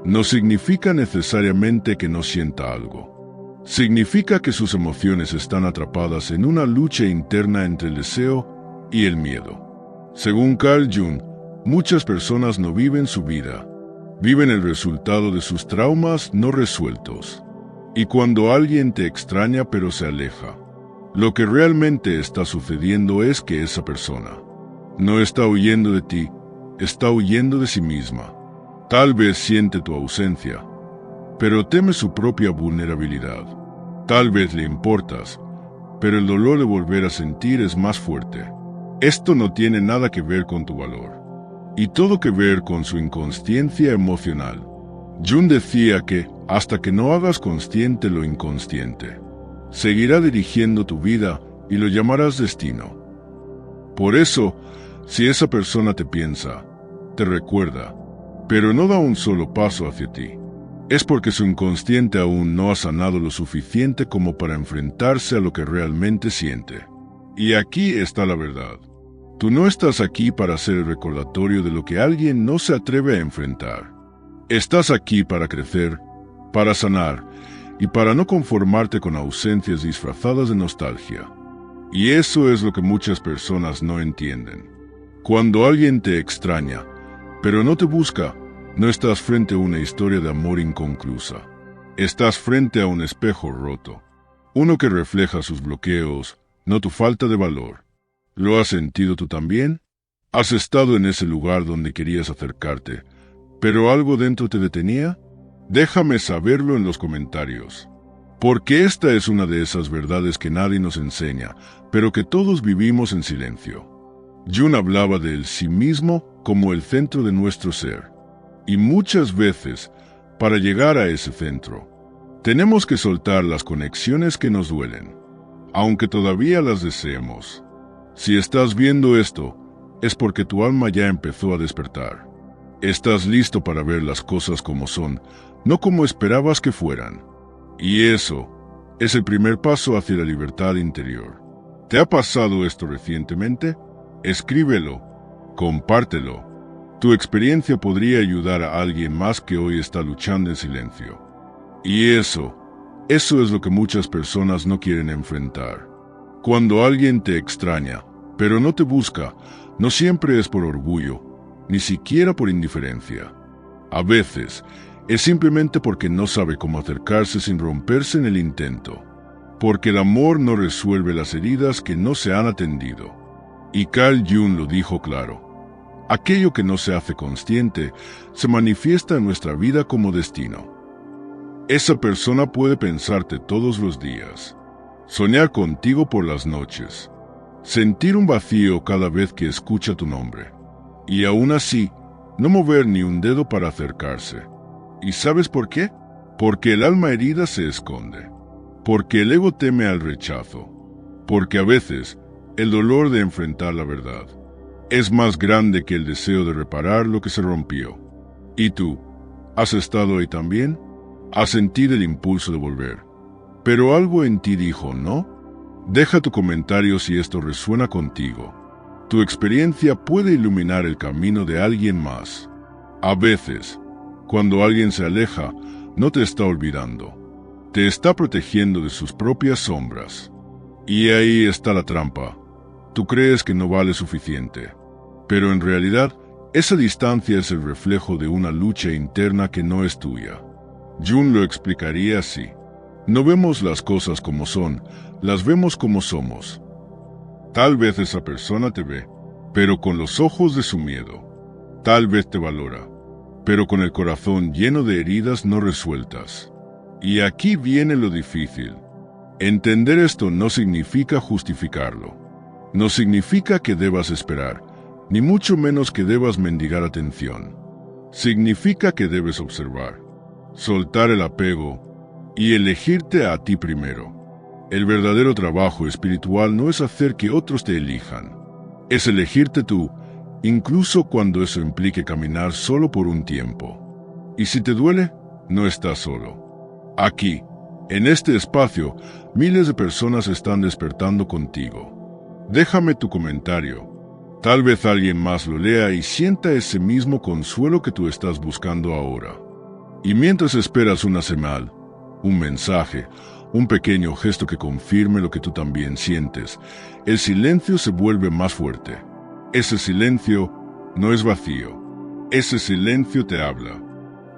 no significa necesariamente que no sienta algo. Significa que sus emociones están atrapadas en una lucha interna entre el deseo y el miedo. Según Carl Jung, muchas personas no viven su vida, viven el resultado de sus traumas no resueltos. Y cuando alguien te extraña pero se aleja, lo que realmente está sucediendo es que esa persona no está huyendo de ti, está huyendo de sí misma. Tal vez siente tu ausencia, pero teme su propia vulnerabilidad. Tal vez le importas, pero el dolor de volver a sentir es más fuerte. Esto no tiene nada que ver con tu valor, y todo que ver con su inconsciencia emocional. Jung decía que, hasta que no hagas consciente lo inconsciente, seguirá dirigiendo tu vida y lo llamarás destino. Por eso, si esa persona te piensa, te recuerda, pero no da un solo paso hacia ti, es porque su inconsciente aún no ha sanado lo suficiente como para enfrentarse a lo que realmente siente. Y aquí está la verdad. Tú no estás aquí para ser el recordatorio de lo que alguien no se atreve a enfrentar. Estás aquí para crecer, para sanar y para no conformarte con ausencias disfrazadas de nostalgia. Y eso es lo que muchas personas no entienden. Cuando alguien te extraña, pero no te busca, no estás frente a una historia de amor inconclusa. Estás frente a un espejo roto, uno que refleja sus bloqueos, no tu falta de valor. ¿Lo has sentido tú también? ¿Has estado en ese lugar donde querías acercarte, pero algo dentro te detenía? Déjame saberlo en los comentarios, porque esta es una de esas verdades que nadie nos enseña, pero que todos vivimos en silencio. Jung hablaba del sí mismo como el centro de nuestro ser, y muchas veces, para llegar a ese centro, tenemos que soltar las conexiones que nos duelen, aunque todavía las deseemos. Si estás viendo esto, es porque tu alma ya empezó a despertar. Estás listo para ver las cosas como son, no como esperabas que fueran. Y eso es el primer paso hacia la libertad interior. ¿Te ha pasado esto recientemente? Escríbelo, compártelo. Tu experiencia podría ayudar a alguien más que hoy está luchando en silencio. Y eso es lo que muchas personas no quieren enfrentar. Cuando alguien te extraña, pero no te busca, no siempre es por orgullo, ni siquiera por indiferencia. A veces, es simplemente porque no sabe cómo acercarse sin romperse en el intento. porque el amor no resuelve las heridas que no se han atendido. Y Carl Jung lo dijo claro. Aquello que no se hace consciente se manifiesta en nuestra vida como destino. Esa persona puede pensarte todos los días, soñar contigo por las noches, sentir un vacío cada vez que escucha tu nombre, y aún así, no mover ni un dedo para acercarse. ¿Y sabes por qué? Porque el alma herida se esconde, porque el ego teme al rechazo, porque a veces el dolor de enfrentar la verdad es más grande que el deseo de reparar lo que se rompió. ¿Y tú? ¿Has estado ahí también? ¿Has sentido el impulso de volver? Pero algo en ti dijo no. Deja tu comentario si esto resuena contigo. Tu experiencia puede iluminar el camino de alguien más. A veces, cuando alguien se aleja, no te está olvidando. Te está protegiendo de sus propias sombras. Y ahí está la trampa. Tú crees que no vale suficiente. Pero en realidad, esa distancia es el reflejo de una lucha interna que no es tuya. Jung lo explicaría así. No vemos las cosas como son, las vemos como somos. Tal vez esa persona te ve, pero con los ojos de su miedo. Tal vez te valora, pero con el corazón lleno de heridas no resueltas. Y aquí viene lo difícil. Entender esto no significa justificarlo. No significa que debas esperar, ni mucho menos que debas mendigar atención. Significa que debes observar, soltar el apego y elegirte a ti primero. El verdadero trabajo espiritual no es hacer que otros te elijan. Es elegirte tú, incluso cuando eso implique caminar solo por un tiempo. Y si te duele, no estás solo. Aquí, en este espacio, miles de personas están despertando contigo. Déjame tu comentario. Tal vez alguien más lo lea y sienta ese mismo consuelo que tú estás buscando ahora. Y mientras esperas una señal, un mensaje, un pequeño gesto que confirme lo que tú también sientes, el silencio se vuelve más fuerte. Ese silencio no es vacío. Ese silencio te habla.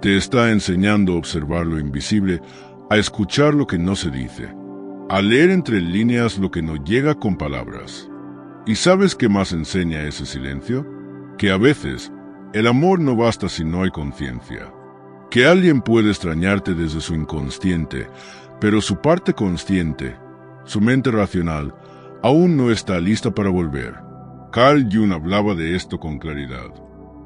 Te está enseñando a observar lo invisible, a escuchar lo que no se dice, a leer entre líneas lo que no llega con palabras. ¿Y sabes qué más enseña ese silencio? Que a veces el amor no basta si no hay conciencia. Que alguien puede extrañarte desde su inconsciente, pero su parte consciente, su mente racional, aún no está lista para volver. Carl Jung hablaba de esto con claridad.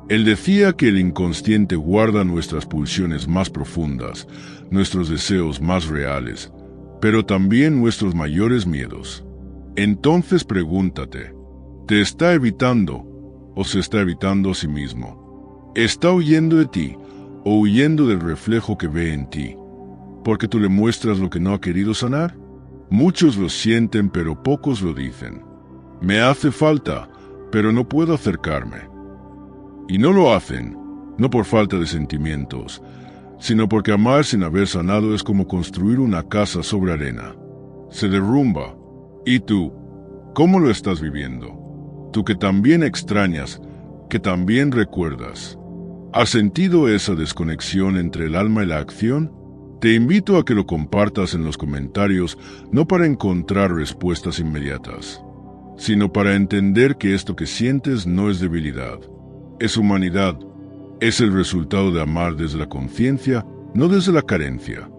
Él decía que el inconsciente guarda nuestras pulsiones más profundas, nuestros deseos más reales, pero también nuestros mayores miedos. Entonces pregúntate, ¿te está evitando o se está evitando a sí mismo? ¿Está huyendo de ti o huyendo del reflejo que ve en ti? ¿Porque tú le muestras lo que no ha querido sanar? Muchos lo sienten, pero pocos lo dicen. Me hace falta, pero no puedo acercarme. Y no lo hacen, no por falta de sentimientos, sino porque amar sin haber sanado es como construir una casa sobre arena. Se derrumba. ¿Y tú? ¿Cómo lo estás viviendo? Tú que también extrañas, que también recuerdas. ¿Has sentido esa desconexión entre el alma y la acción? Te invito a que lo compartas en los comentarios, no para encontrar respuestas inmediatas, sino para entender que esto que sientes no es debilidad, es humanidad, es el resultado de amar desde la conciencia, no desde la carencia.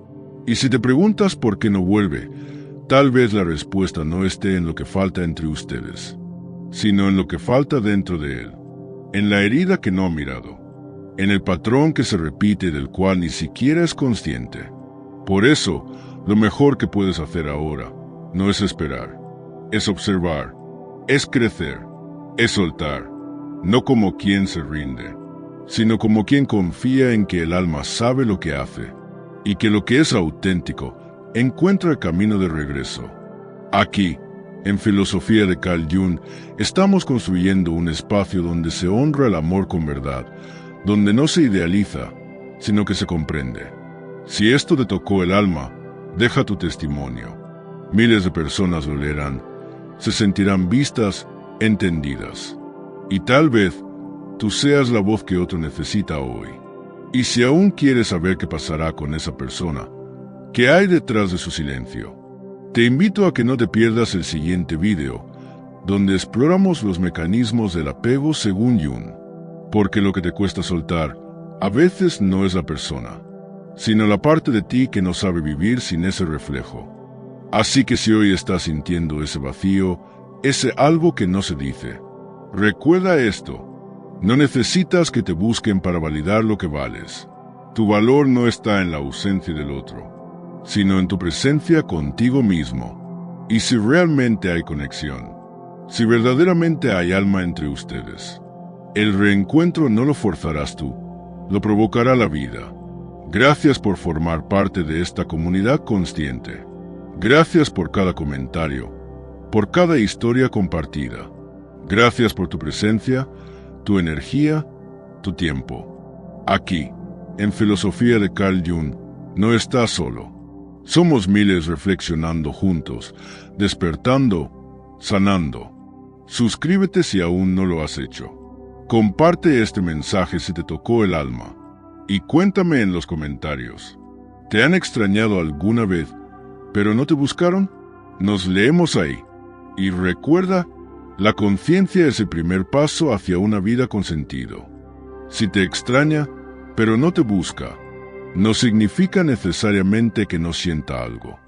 Y si te preguntas por qué no vuelve, tal vez la respuesta no esté en lo que falta entre ustedes, sino en lo que falta dentro de él, en la herida que no ha mirado, en el patrón que se repite del cual ni siquiera es consciente. Por eso, lo mejor que puedes hacer ahora no es esperar, es observar, es crecer, es soltar, no como quien se rinde, sino como quien confía en que el alma sabe lo que hace y que lo que es auténtico encuentra el camino de regreso. Aquí, en Filosofía de Carl Jung, estamos construyendo un espacio donde se honra el amor con verdad, donde no se idealiza, sino que se comprende. Si esto te tocó el alma, deja tu testimonio. Miles de personas lo leerán, se sentirán vistas, entendidas. Y tal vez tú seas la voz que otro necesita hoy. Y si aún quieres saber qué pasará con esa persona, ¿qué hay detrás de su silencio? Te invito a que no te pierdas el siguiente video, donde exploramos los mecanismos del apego según Jung, porque lo que te cuesta soltar a veces no es la persona, sino la parte de ti que no sabe vivir sin ese reflejo. Así que si hoy estás sintiendo ese vacío, ese algo que no se dice, recuerda esto: no necesitas que te busquen para validar lo que vales. Tu valor no está en la ausencia del otro, sino en tu presencia contigo mismo. Y si realmente hay conexión, si verdaderamente hay alma entre ustedes, el reencuentro no lo forzarás tú, lo provocará la vida. Gracias por formar parte de esta comunidad consciente. Gracias por cada comentario, por cada historia compartida. Gracias por tu presencia, tu energía, tu tiempo. Aquí, en Filosofía de Carl Jung, no estás solo. Somos miles reflexionando juntos, despertando, sanando. Suscríbete si aún no lo has hecho. Comparte este mensaje si te tocó el alma. Y cuéntame en los comentarios: ¿te han extrañado alguna vez, pero no te buscaron? Nos leemos ahí. Y recuerda, la conciencia es el primer paso hacia una vida con sentido. Si te extraña, pero no te busca, no significa necesariamente que no sienta algo.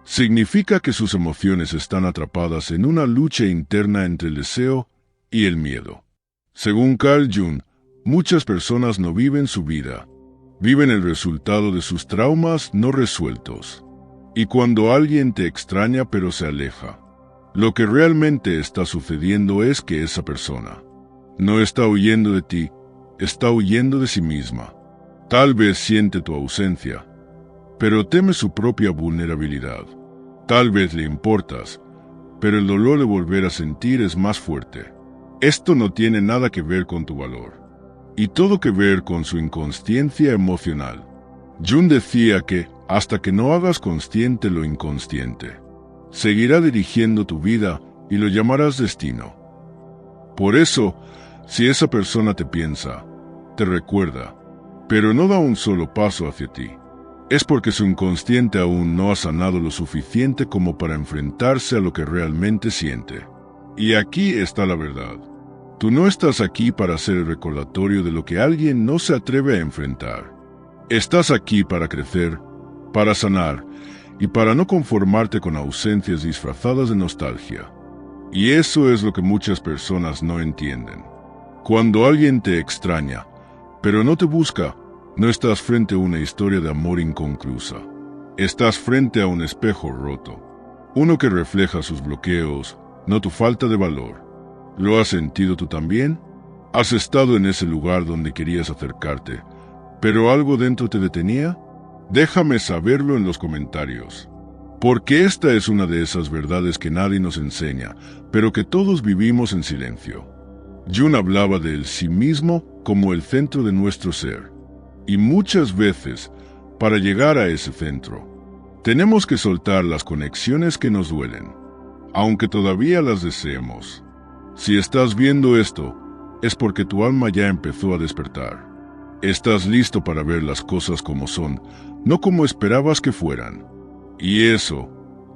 Significa que sus emociones están atrapadas en una lucha interna entre el deseo y el miedo. Según Carl Jung, muchas personas no viven su vida, viven el resultado de sus traumas no resueltos. Y cuando alguien te extraña pero se aleja, lo que realmente está sucediendo es que esa persona no está huyendo de ti, está huyendo de sí misma. Tal vez siente tu ausencia, pero teme su propia vulnerabilidad. Tal vez le importas, pero el dolor de volver a sentir es más fuerte. Esto no tiene nada que ver con tu valor, y todo que ver con su inconsciencia emocional. Jung decía que, hasta que no hagas consciente lo inconsciente, seguirá dirigiendo tu vida y lo llamarás destino. Por eso, si esa persona te piensa, te recuerda, pero no da un solo paso hacia ti, es porque su inconsciente aún no ha sanado lo suficiente como para enfrentarse a lo que realmente siente. Y aquí está la verdad. Tú no estás aquí para ser el recordatorio de lo que alguien no se atreve a enfrentar. Estás aquí para crecer, para sanar y para no conformarte con ausencias disfrazadas de nostalgia. Y eso es lo que muchas personas no entienden. Cuando alguien te extraña, pero no te busca, no estás frente a una historia de amor inconclusa. Estás frente a un espejo roto, uno que refleja sus bloqueos, no tu falta de valor. ¿Lo has sentido tú también? ¿Has estado en ese lugar donde querías acercarte, pero algo dentro te detenía? Déjame saberlo en los comentarios, porque esta es una de esas verdades que nadie nos enseña, pero que todos vivimos en silencio. Jung hablaba del sí mismo como el centro de nuestro ser, y muchas veces, para llegar a ese centro, tenemos que soltar las conexiones que nos duelen, aunque todavía las deseemos. Si estás viendo esto, es porque tu alma ya empezó a despertar. Estás listo para ver las cosas como son, no como esperabas que fueran. Y eso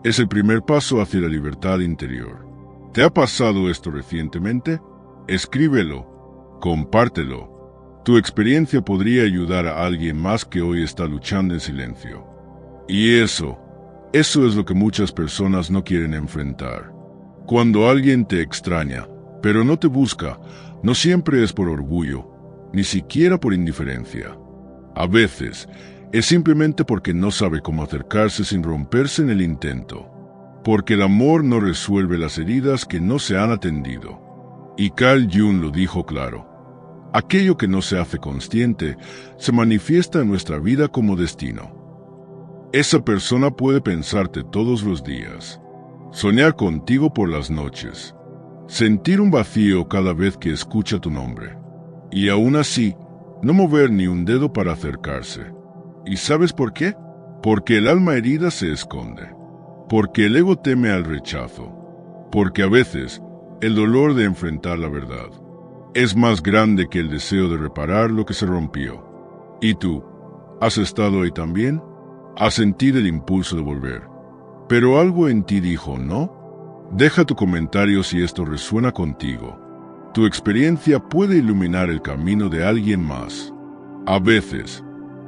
es el primer paso hacia la libertad interior. ¿Te ha pasado esto recientemente? Escríbelo, compártelo. Tu experiencia podría ayudar a alguien más que hoy está luchando en silencio. Y eso es lo que muchas personas no quieren enfrentar. Cuando alguien te extraña, pero no te busca, no siempre es por orgullo, ni siquiera por indiferencia. A veces, es simplemente porque no sabe cómo acercarse sin romperse en el intento. Porque el amor no resuelve las heridas que no se han atendido. Y Carl Jung lo dijo claro. Aquello que no se hace consciente se manifiesta en nuestra vida como destino. Esa persona puede pensarte todos los días, soñar contigo por las noches, sentir un vacío cada vez que escucha tu nombre, y aún así, no mover ni un dedo para acercarse. ¿Y sabes por qué? Porque el alma herida se esconde, porque el ego teme al rechazo, porque a veces el dolor de enfrentar la verdad es más grande que el deseo de reparar lo que se rompió. ¿Y tú? ¿Has estado ahí también? ¿Has sentido el impulso de volver? Pero algo en ti dijo no. Deja tu comentario si esto resuena contigo. Tu experiencia puede iluminar el camino de alguien más. A veces,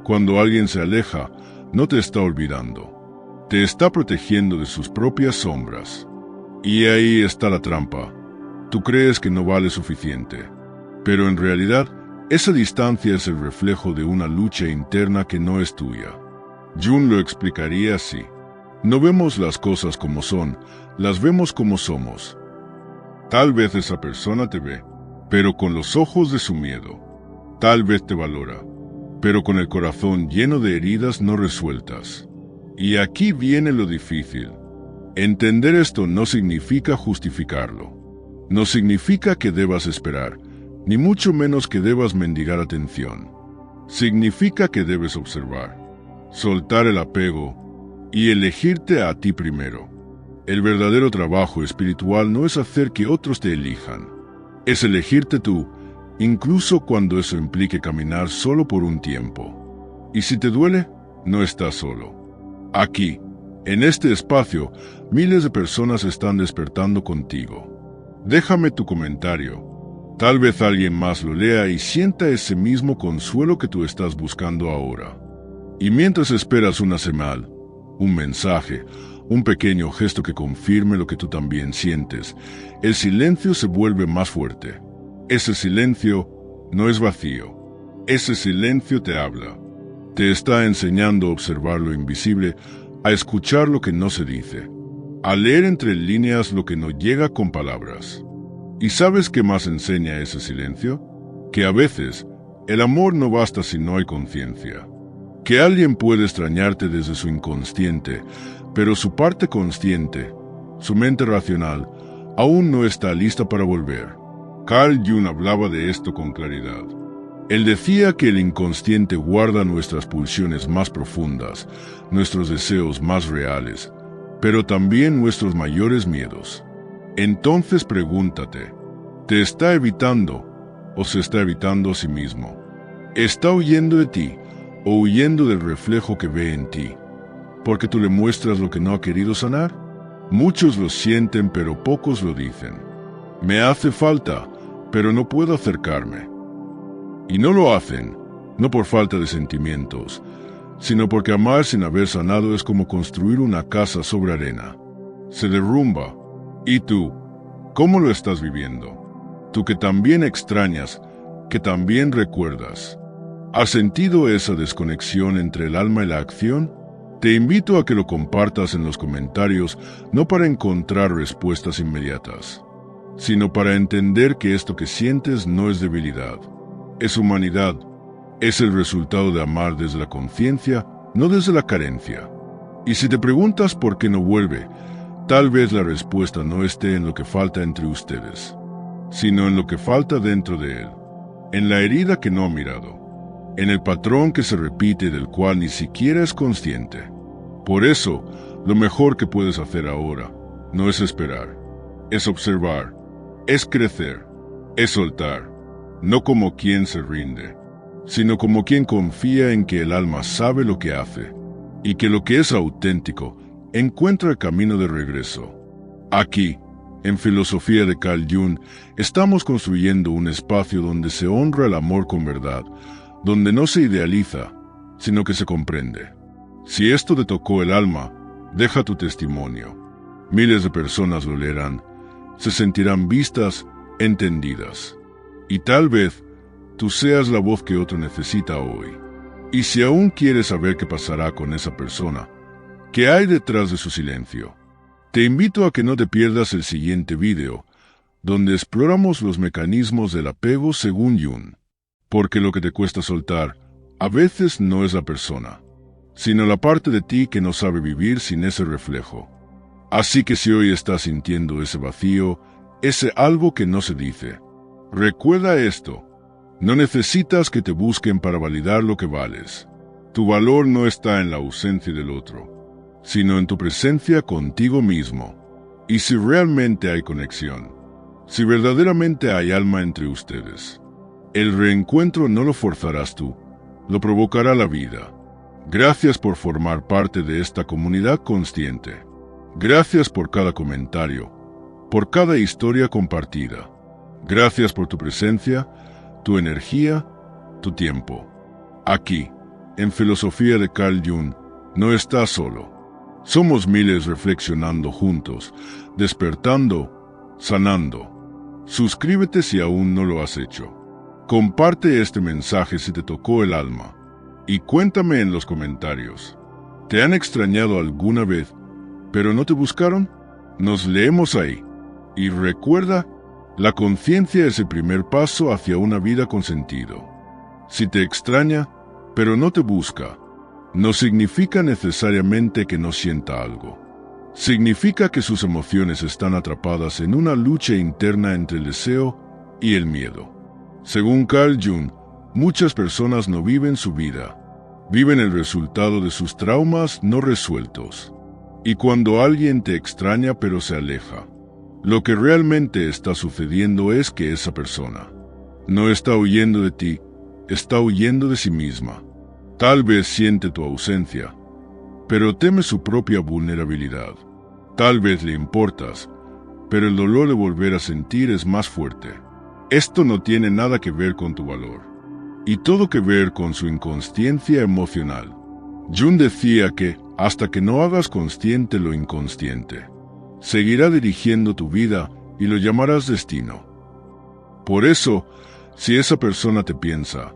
cuando alguien se aleja, no te está olvidando. Te está protegiendo de sus propias sombras. Y ahí está la trampa. Tú crees que no vale suficiente. Pero en realidad, esa distancia es el reflejo de una lucha interna que no es tuya. Jung lo explicaría así. No vemos las cosas como son, las vemos como somos. Tal vez esa persona te ve, pero con los ojos de su miedo. Tal vez te valora, pero con el corazón lleno de heridas no resueltas. Y aquí viene lo difícil. Entender esto no significa justificarlo. No significa que debas esperar, ni mucho menos que debas mendigar atención. Significa que debes observar, soltar el apego y elegirte a ti primero. El verdadero trabajo espiritual no es hacer que otros te elijan. Es elegirte tú, incluso cuando eso implique caminar solo por un tiempo. Y si te duele, no estás solo. Aquí, en este espacio, miles de personas están despertando contigo. Déjame tu comentario. Tal vez alguien más lo lea y sienta ese mismo consuelo que tú estás buscando ahora. Y mientras esperas una señal, un mensaje, un pequeño gesto que confirme lo que tú también sientes, el silencio se vuelve más fuerte. Ese silencio no es vacío. Ese silencio te habla. Te está enseñando a observar lo invisible, a escuchar lo que no se dice, a leer entre líneas lo que no llega con palabras. ¿Y sabes qué más enseña ese silencio? Que a veces el amor no basta si no hay conciencia. Que alguien puede extrañarte desde su inconsciente, pero su parte consciente, su mente racional, aún no está lista para volver. Carl Jung hablaba de esto con claridad. Él decía que el inconsciente guarda nuestras pulsiones más profundas, nuestros deseos más reales, pero también nuestros mayores miedos. Entonces pregúntate, ¿te está evitando o se está evitando a sí mismo? ¿Está huyendo de ti o huyendo del reflejo que ve en ti? ¿Porque tú le muestras lo que no ha querido sanar? Muchos lo sienten, pero pocos lo dicen. Me hace falta, pero no puedo acercarme. Y no lo hacen, no por falta de sentimientos, sino porque amar sin haber sanado es como construir una casa sobre arena. Se derrumba. ¿Y tú? ¿Cómo lo estás viviendo? Tú que también extrañas, que también recuerdas. ¿Has sentido esa desconexión entre el alma y la acción? Te invito a que lo compartas en los comentarios, no para encontrar respuestas inmediatas, sino para entender que esto que sientes no es debilidad, es humanidad, es el resultado de amar desde la conciencia, no desde la carencia. Y si te preguntas por qué no vuelve, tal vez la respuesta no esté en lo que falta entre ustedes, sino en lo que falta dentro de él, en la herida que no ha mirado, en el patrón que se repite del cual ni siquiera es consciente. Por eso, lo mejor que puedes hacer ahora no es esperar, es observar, es crecer, es soltar, no como quien se rinde, sino como quien confía en que el alma sabe lo que hace, y que lo que es auténtico encuentra el camino de regreso. Aquí, en Filosofía de Carl Jung, estamos construyendo un espacio donde se honra el amor con verdad, donde no se idealiza, sino que se comprende. Si esto te tocó el alma, deja tu testimonio. Miles de personas lo leerán, se sentirán vistas, entendidas. Y tal vez tú seas la voz que otro necesita hoy. Y si aún quieres saber qué pasará con esa persona, ¿qué hay detrás de su silencio? Te invito a que no te pierdas el siguiente video, donde exploramos los mecanismos del apego según Jung. Porque lo que te cuesta soltar, a veces no es la persona, sino la parte de ti que no sabe vivir sin ese reflejo. Así que si hoy estás sintiendo ese vacío, ese algo que no se dice, recuerda esto: no necesitas que te busquen para validar lo que vales. Tu valor no está en la ausencia del otro, sino en tu presencia contigo mismo. Y si realmente hay conexión, si verdaderamente hay alma entre ustedes, el reencuentro no lo forzarás tú, lo provocará la vida. Gracias por formar parte de esta comunidad consciente. Gracias por cada comentario, por cada historia compartida. Gracias por tu presencia, tu energía, tu tiempo. Aquí, en Filosofía de Carl Jung, no estás solo. Somos miles reflexionando juntos, despertando, sanando. Suscríbete si aún no lo has hecho. Comparte este mensaje si te tocó el alma. Y cuéntame en los comentarios. ¿Te han extrañado alguna vez, pero no te buscaron? Nos leemos ahí. Y recuerda, la conciencia es el primer paso hacia una vida con sentido. Si te extraña, pero no te busca, no significa necesariamente que no sienta algo. Significa que sus emociones están atrapadas en una lucha interna entre el deseo y el miedo. Según Carl Jung, muchas personas no viven su vida, viven el resultado de sus traumas no resueltos. Y cuando alguien te extraña pero se aleja, lo que realmente está sucediendo es que esa persona no está huyendo de ti, está huyendo de sí misma. Tal vez siente tu ausencia, pero teme su propia vulnerabilidad. Tal vez le importas, pero el dolor de volver a sentir es más fuerte. Esto no tiene nada que ver con tu valor, y todo que ver con su inconsciencia emocional. Jung decía que, hasta que no hagas consciente lo inconsciente, seguirá dirigiendo tu vida y lo llamarás destino. Por eso, si esa persona te piensa,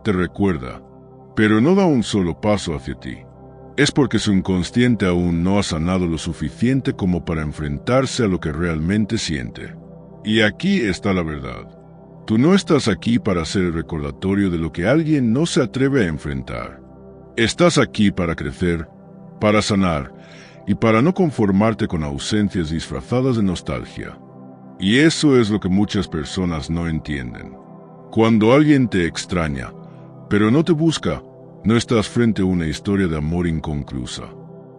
te recuerda, pero no da un solo paso hacia ti, es porque su inconsciente aún no ha sanado lo suficiente como para enfrentarse a lo que realmente siente. Y aquí está la verdad. Tú no estás aquí para ser el recordatorio de lo que alguien no se atreve a enfrentar. Estás aquí para crecer, para sanar y para no conformarte con ausencias disfrazadas de nostalgia. Y eso es lo que muchas personas no entienden. Cuando alguien te extraña, pero no te busca, no estás frente a una historia de amor inconclusa.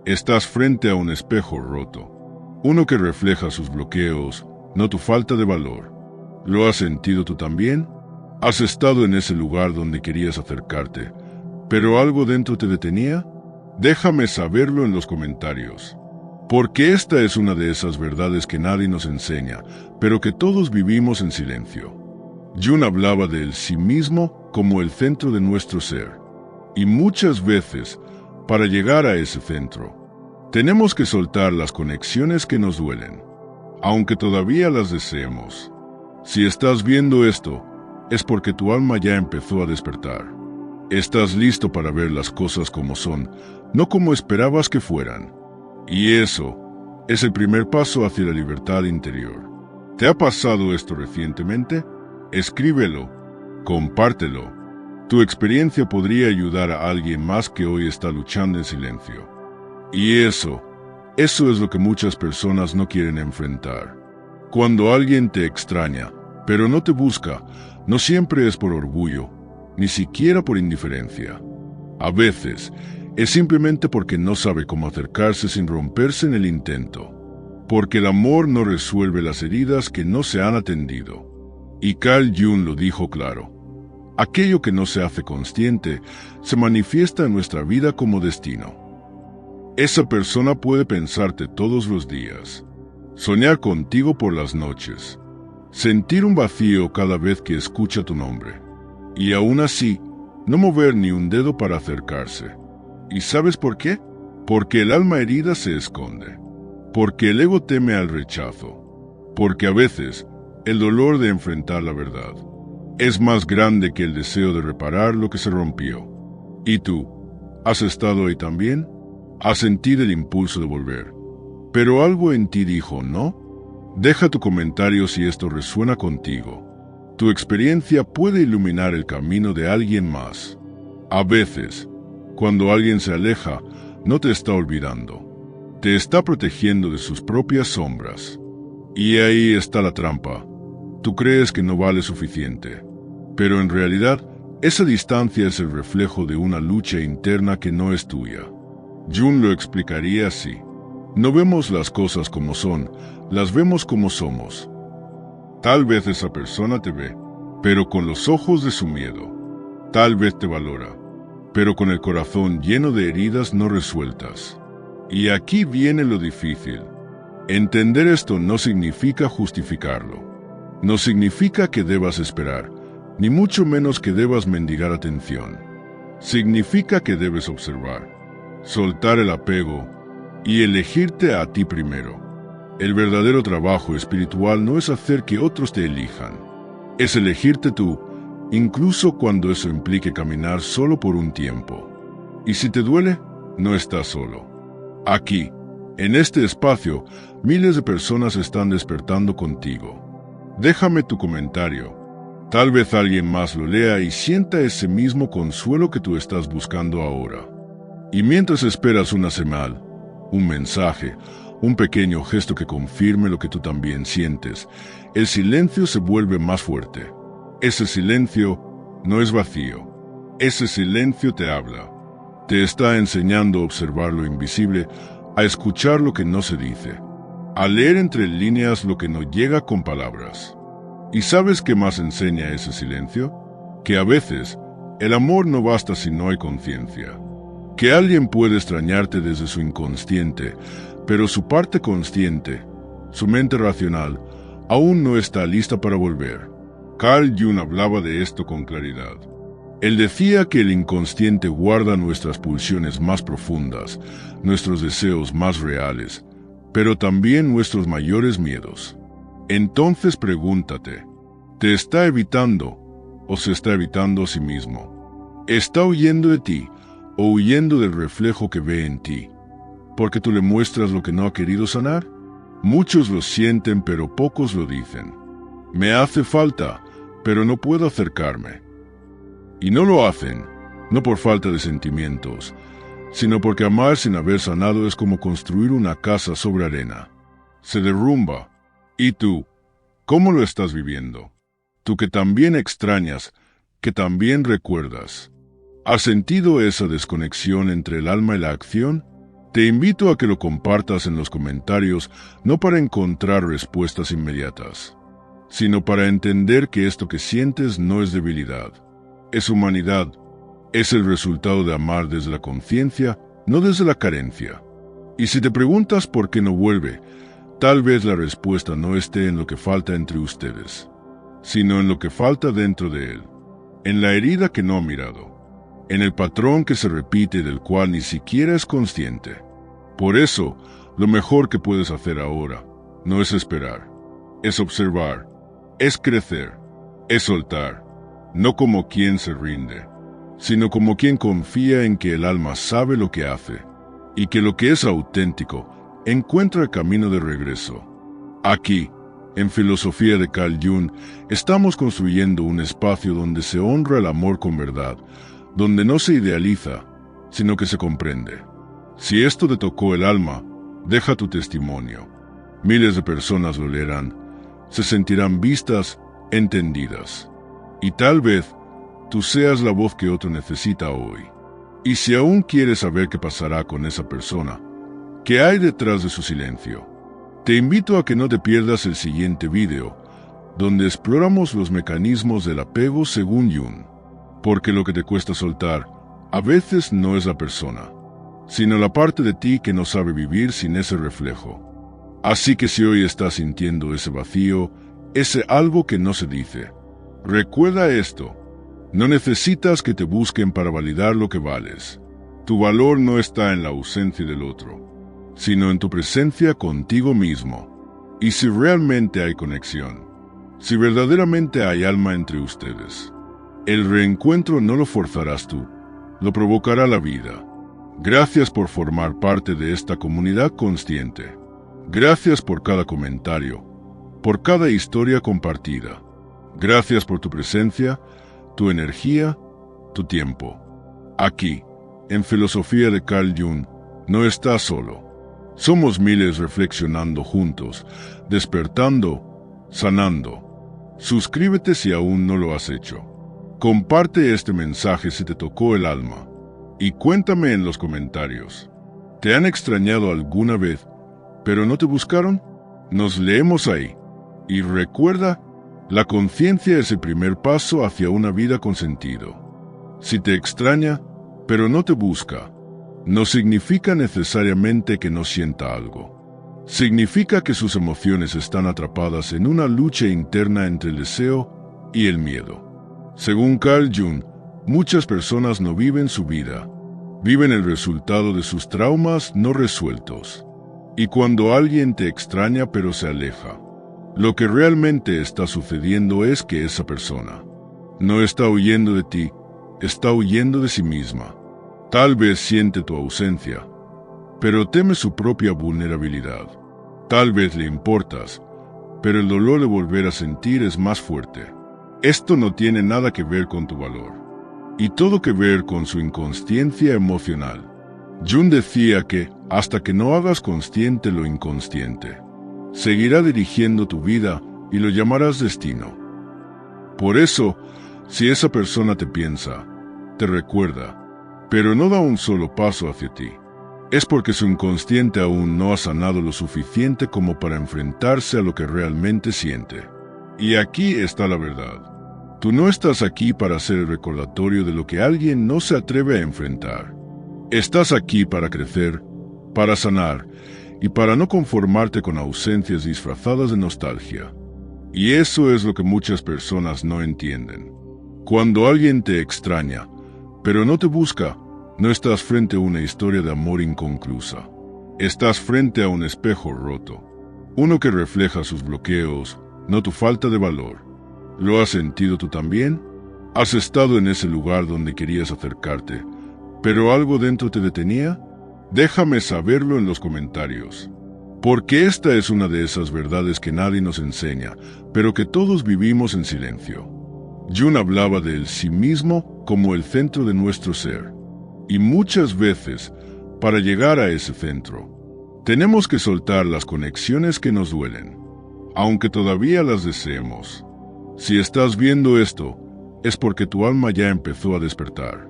Estás frente a un espejo roto, uno que refleja sus bloqueos, no tu falta de valor. ¿Lo has sentido tú también? ¿Has estado en ese lugar donde querías acercarte, pero algo dentro te detenía? Déjame saberlo en los comentarios, porque esta es una de esas verdades que nadie nos enseña, pero que todos vivimos en silencio. Jung hablaba del sí mismo como el centro de nuestro ser, y muchas veces, para llegar a ese centro, tenemos que soltar las conexiones que nos duelen, aunque todavía las deseemos. Si estás viendo esto, es porque tu alma ya empezó a despertar. Estás listo para ver las cosas como son, no como esperabas que fueran. Y eso es el primer paso hacia la libertad interior. ¿Te ha pasado esto recientemente? Escríbelo, compártelo. Tu experiencia podría ayudar a alguien más que hoy está luchando en silencio. Y eso es lo que muchas personas no quieren enfrentar. Cuando alguien te extraña, pero no te busca, no siempre es por orgullo, ni siquiera por indiferencia. A veces, es simplemente porque no sabe cómo acercarse sin romperse en el intento. Porque el amor no resuelve las heridas que no se han atendido. Y Carl Jung lo dijo claro. Aquello que no se hace consciente se manifiesta en nuestra vida como destino. Esa persona puede pensarte todos los días, soñar contigo por las noches, sentir un vacío cada vez que escucha tu nombre, y aún así, no mover ni un dedo para acercarse. ¿Y sabes por qué? Porque el alma herida se esconde, porque el ego teme al rechazo, porque a veces el dolor de enfrentar la verdad es más grande que el deseo de reparar lo que se rompió. ¿Y tú? ¿Has estado ahí también? ¿Has sentido el impulso de volver? Pero algo en ti dijo ¿no? Deja tu comentario si esto resuena contigo. Tu experiencia puede iluminar el camino de alguien más. A veces, cuando alguien se aleja, no te está olvidando. Te está protegiendo de sus propias sombras. Y ahí está la trampa. Tú crees que no vale suficiente. Pero en realidad, esa distancia es el reflejo de una lucha interna que no es tuya. Jung lo explicaría así. No vemos las cosas como son, las vemos como somos. Tal vez esa persona te ve, pero con los ojos de su miedo. Tal vez te valora, pero con el corazón lleno de heridas no resueltas. Y aquí viene lo difícil. Entender esto no significa justificarlo. No significa que debas esperar, ni mucho menos que debas mendigar atención. Significa que debes observar, soltar el apego y elegirte a ti primero. El verdadero trabajo espiritual no es hacer que otros te elijan. Es elegirte tú, incluso cuando eso implique caminar solo por un tiempo. Y si te duele, no estás solo. Aquí, en este espacio, miles de personas están despertando contigo. Déjame tu comentario. Tal vez alguien más lo lea y sienta ese mismo consuelo que tú estás buscando ahora. Y mientras esperas una señal, un mensaje, un pequeño gesto que confirme lo que tú también sientes, el silencio se vuelve más fuerte. Ese silencio no es vacío. Ese silencio te habla. Te está enseñando a observar lo invisible, a escuchar lo que no se dice, a leer entre líneas lo que no llega con palabras. ¿Y sabes qué más enseña ese silencio? Que a veces el amor no basta si no hay conciencia. Que alguien puede extrañarte desde su inconsciente, pero su parte consciente, su mente racional, aún no está lista para volver. Carl Jung hablaba de esto con claridad. Él decía que el inconsciente guarda nuestras pulsiones más profundas, nuestros deseos más reales, pero también nuestros mayores miedos. Entonces pregúntate, ¿te está evitando o se está evitando a sí mismo? ¿Está huyendo de ti o huyendo del reflejo que ve en ti? ¿Porque tú le muestras lo que no ha querido sanar? Muchos lo sienten, pero pocos lo dicen. Me hace falta, pero no puedo acercarme. Y no lo hacen, no por falta de sentimientos, sino porque amar sin haber sanado es como construir una casa sobre arena. Se derrumba. ¿Y tú? ¿Cómo lo estás viviendo? Tú que también extrañas, que también recuerdas. ¿Has sentido esa desconexión entre el alma y la acción? Te invito a que lo compartas en los comentarios, no para encontrar respuestas inmediatas, sino para entender que esto que sientes no es debilidad. Es humanidad, es el resultado de amar desde la conciencia, no desde la carencia. Y si te preguntas por qué no vuelve, tal vez la respuesta no esté en lo que falta entre ustedes, sino en lo que falta dentro de él, en la herida que no ha mirado, en el patrón que se repite del cual ni siquiera es consciente. Por eso, lo mejor que puedes hacer ahora no es esperar, es observar, es crecer, es soltar. No como quien se rinde, sino como quien confía en que el alma sabe lo que hace, y que lo que es auténtico encuentra el camino de regreso. Aquí, en Filosofía de Carl Jung, estamos construyendo un espacio donde se honra el amor con verdad, donde no se idealiza, sino que se comprende. Si esto te tocó el alma, deja tu testimonio. Miles de personas lo leerán, se sentirán vistas, entendidas. Y tal vez tú seas la voz que otro necesita hoy. Y si aún quieres saber qué pasará con esa persona, qué hay detrás de su silencio, te invito a que no te pierdas el siguiente video, donde exploramos los mecanismos del apego según Jung. Porque lo que te cuesta soltar, a veces no es la persona, sino la parte de ti que no sabe vivir sin ese reflejo. Así que si hoy estás sintiendo ese vacío, ese algo que no se dice, recuerda esto, no necesitas que te busquen para validar lo que vales. Tu valor no está en la ausencia del otro, sino en tu presencia contigo mismo. Y si realmente hay conexión, si verdaderamente hay alma entre ustedes, el reencuentro no lo forzarás tú, lo provocará la vida. Gracias por formar parte de esta comunidad consciente. Gracias por cada comentario, por cada historia compartida. Gracias por tu presencia, tu energía, tu tiempo. Aquí, en Filosofía de Carl Jung, no estás solo. Somos miles reflexionando juntos, despertando, sanando. Suscríbete si aún no lo has hecho. Comparte este mensaje si te tocó el alma. Y cuéntame en los comentarios. ¿Te han extrañado alguna vez, pero no te buscaron? Nos leemos ahí. Y recuerda, la conciencia es el primer paso hacia una vida con sentido. Si te extraña, pero no te busca, no significa necesariamente que no sienta algo. Significa que sus emociones están atrapadas en una lucha interna entre el deseo y el miedo. Según Carl Jung, muchas personas no viven su vida, viven el resultado de sus traumas no resueltos. Y cuando alguien te extraña pero se aleja, lo que realmente está sucediendo es que esa persona no está huyendo de ti, está huyendo de sí misma. Tal vez siente tu ausencia, pero teme su propia vulnerabilidad. Tal vez le importas, pero el dolor de volver a sentir es más fuerte. Esto no tiene nada que ver con tu valor, y todo que ver con su inconsciencia emocional. Jung decía que, hasta que no hagas consciente lo inconsciente, seguirá dirigiendo tu vida y lo llamarás destino. Por eso, si esa persona te piensa, te recuerda, pero no da un solo paso hacia ti, es porque su inconsciente aún no ha sanado lo suficiente como para enfrentarse a lo que realmente siente. Y aquí está la verdad. Tú no estás aquí para ser el recordatorio de lo que alguien no se atreve a enfrentar. Estás aquí para crecer, para sanar y para no conformarte con ausencias disfrazadas de nostalgia. Y eso es lo que muchas personas no entienden. Cuando alguien te extraña, pero no te busca, no estás frente a una historia de amor inconclusa. Estás frente a un espejo roto, uno que refleja sus bloqueos, no tu falta de valor. ¿Lo has sentido tú también? ¿Has estado en ese lugar donde querías acercarte, pero algo dentro te detenía? Déjame saberlo en los comentarios, porque esta es una de esas verdades que nadie nos enseña, pero que todos vivimos en silencio. Jung hablaba del sí mismo como el centro de nuestro ser, y muchas veces, para llegar a ese centro, tenemos que soltar las conexiones que nos duelen, aunque todavía las deseemos. Si estás viendo esto, es porque tu alma ya empezó a despertar.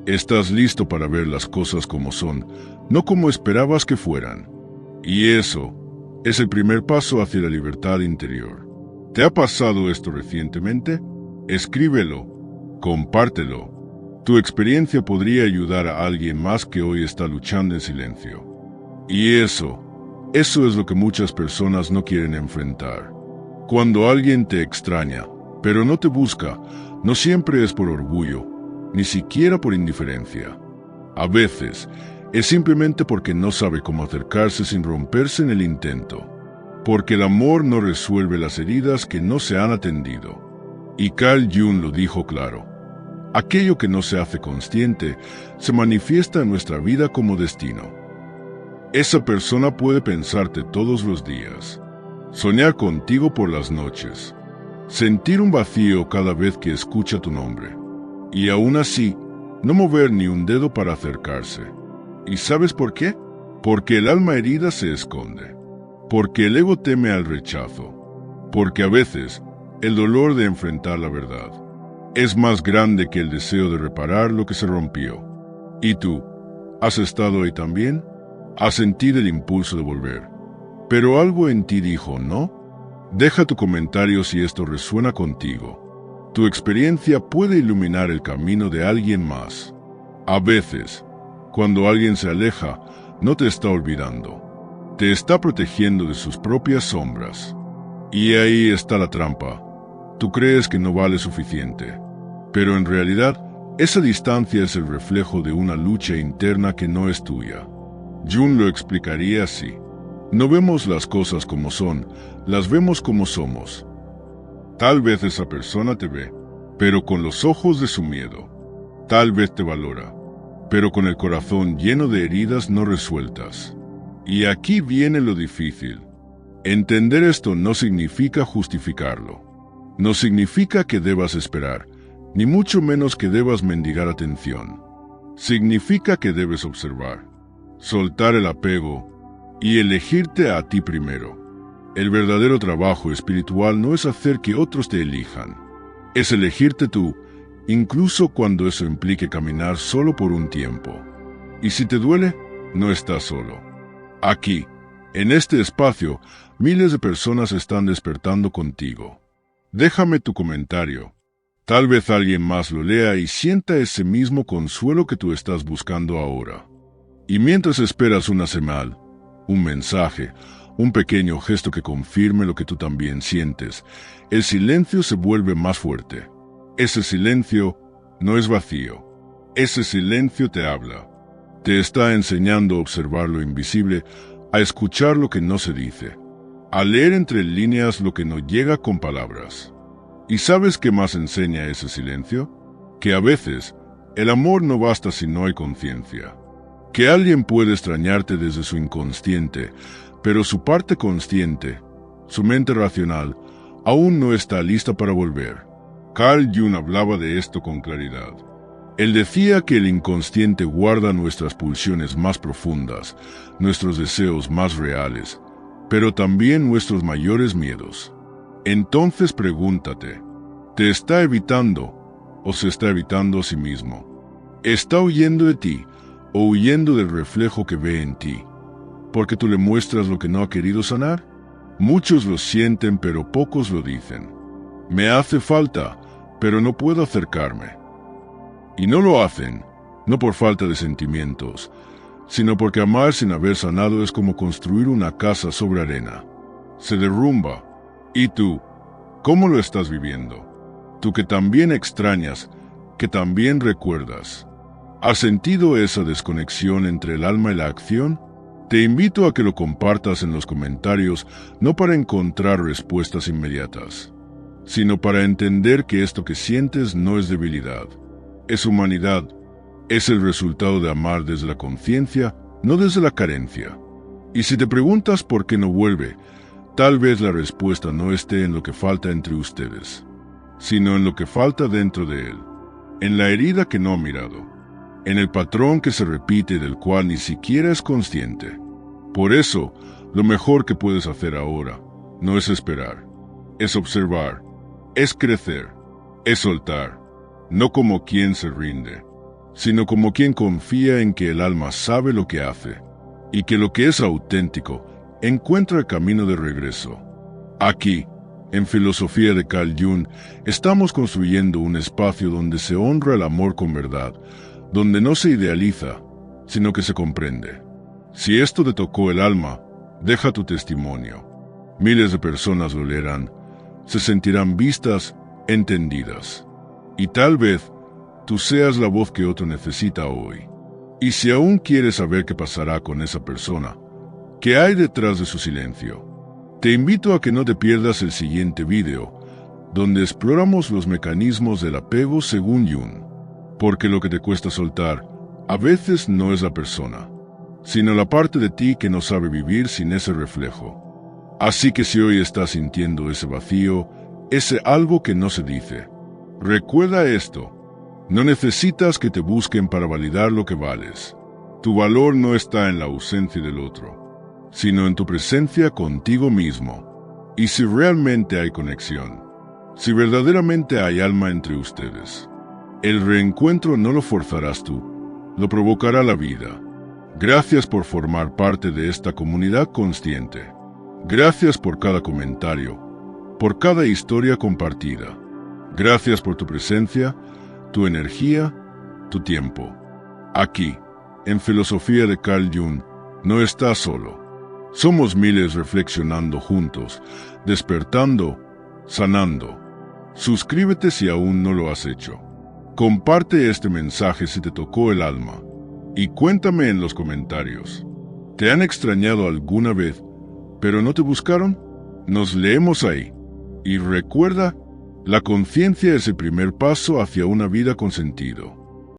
Estás listo para ver las cosas como son, no como esperabas que fueran. Y eso es el primer paso hacia la libertad interior. ¿Te ha pasado esto recientemente? Escríbelo, compártelo. Tu experiencia podría ayudar a alguien más que hoy está luchando en silencio. Y eso es lo que muchas personas no quieren enfrentar. Cuando alguien te extraña, pero no te busca, no siempre es por orgullo, ni siquiera por indiferencia. A veces, es simplemente porque no sabe cómo acercarse sin romperse en el intento. Porque el amor no resuelve las heridas que no se han atendido. Y Carl Jung lo dijo claro. Aquello que no se hace consciente se manifiesta en nuestra vida como destino. Esa persona puede pensarte todos los días, soñar contigo por las noches, sentir un vacío cada vez que escucha tu nombre, y aún así, no mover ni un dedo para acercarse. ¿Y sabes por qué? Porque el alma herida se esconde, porque el ego teme al rechazo, porque a veces el dolor de enfrentar la verdad es más grande que el deseo de reparar lo que se rompió. ¿Y tú? ¿Has estado ahí también? ¿Has sentido el impulso de volver, pero algo en ti dijo no? Deja tu comentario si esto resuena contigo. Tu experiencia puede iluminar el camino de alguien más. A veces, cuando alguien se aleja, no te está olvidando. Te está protegiendo de sus propias sombras. Y ahí está la trampa. Tú crees que no vale suficiente. Pero en realidad, esa distancia es el reflejo de una lucha interna que no es tuya. Jung lo explicaría así. No vemos las cosas como son, las vemos como somos. Tal vez esa persona te ve, pero con los ojos de su miedo. Tal vez te valora, pero con el corazón lleno de heridas no resueltas. Y aquí viene lo difícil. Entender esto no significa justificarlo. No significa que debas esperar, ni mucho menos que debas mendigar atención. Significa que debes observar, soltar el apego y elegirte a ti primero. El verdadero trabajo espiritual no es hacer que otros te elijan. Es elegirte tú, incluso cuando eso implique caminar solo por un tiempo. Y si te duele, no estás solo. Aquí, en este espacio, miles de personas están despertando contigo. Déjame tu comentario. Tal vez alguien más lo lea y sienta ese mismo consuelo que tú estás buscando ahora. Y mientras esperas una señal, un mensaje, un pequeño gesto que confirme lo que tú también sientes, el silencio se vuelve más fuerte. Ese silencio no es vacío. Ese silencio te habla. Te está enseñando a observar lo invisible, a escuchar lo que no se dice, a leer entre líneas lo que no llega con palabras. ¿Y sabes qué más enseña ese silencio? Que a veces el amor no basta si no hay conciencia. Que alguien puede extrañarte desde su inconsciente, pero su parte consciente, su mente racional, aún no está lista para volver. Carl Jung hablaba de esto con claridad. Él decía que el inconsciente guarda nuestras pulsiones más profundas, nuestros deseos más reales, pero también nuestros mayores miedos. Entonces pregúntate, ¿te está evitando o se está evitando a sí mismo? ¿Está huyendo de ti o huyendo del reflejo que ve en ti? ¿Porque tú le muestras lo que no ha querido sanar? Muchos lo sienten, pero pocos lo dicen. Me hace falta, pero no puedo acercarme. Y no lo hacen, no por falta de sentimientos, sino porque amar sin haber sanado es como construir una casa sobre arena. Se derrumba. ¿Y tú? ¿Cómo lo estás viviendo? Tú que también extrañas, que también recuerdas. ¿Has sentido esa desconexión entre el alma y la acción? Te invito a que lo compartas en los comentarios, no para encontrar respuestas inmediatas, sino para entender que esto que sientes no es debilidad. Es humanidad, es el resultado de amar desde la conciencia, no desde la carencia. Y si te preguntas por qué no vuelve, tal vez la respuesta no esté en lo que falta entre ustedes, sino en lo que falta dentro de él, en la herida que no ha mirado, en el patrón que se repite del cual ni siquiera es consciente. Por eso, lo mejor que puedes hacer ahora no es esperar, es observar, es crecer, es soltar. No como quien se rinde, sino como quien confía en que el alma sabe lo que hace, y que lo que es auténtico encuentra el camino de regreso. Aquí, en Filosofía de Carl Jung, estamos construyendo un espacio donde se honra el amor con verdad, donde no se idealiza, sino que se comprende. Si esto te tocó el alma, deja tu testimonio. Miles de personas lo leerán, se sentirán vistas, entendidas. Y tal vez tú seas la voz que otro necesita hoy. Y si aún quieres saber qué pasará con esa persona, qué hay detrás de su silencio, te invito a que no te pierdas el siguiente video, donde exploramos los mecanismos del apego según Jung. Porque lo que te cuesta soltar, a veces no es la persona, sino la parte de ti que no sabe vivir sin ese reflejo. Así que si hoy estás sintiendo ese vacío, ese algo que no se dice, recuerda esto, no necesitas que te busquen para validar lo que vales. Tu valor no está en la ausencia del otro, sino en tu presencia contigo mismo. Y si realmente hay conexión, si verdaderamente hay alma entre ustedes, el reencuentro no lo forzarás tú, lo provocará la vida. Gracias por formar parte de esta comunidad consciente. Gracias por cada comentario, por cada historia compartida. Gracias por tu presencia, tu energía, tu tiempo. Aquí, en Filosofía de Carl Jung, no estás solo. Somos miles reflexionando juntos, despertando, sanando. Suscríbete si aún no lo has hecho. Comparte este mensaje si te tocó el alma. Y cuéntame en los comentarios. ¿Te han extrañado alguna vez, pero no te buscaron? Nos leemos ahí. Y recuerda, la conciencia es el primer paso hacia una vida con sentido.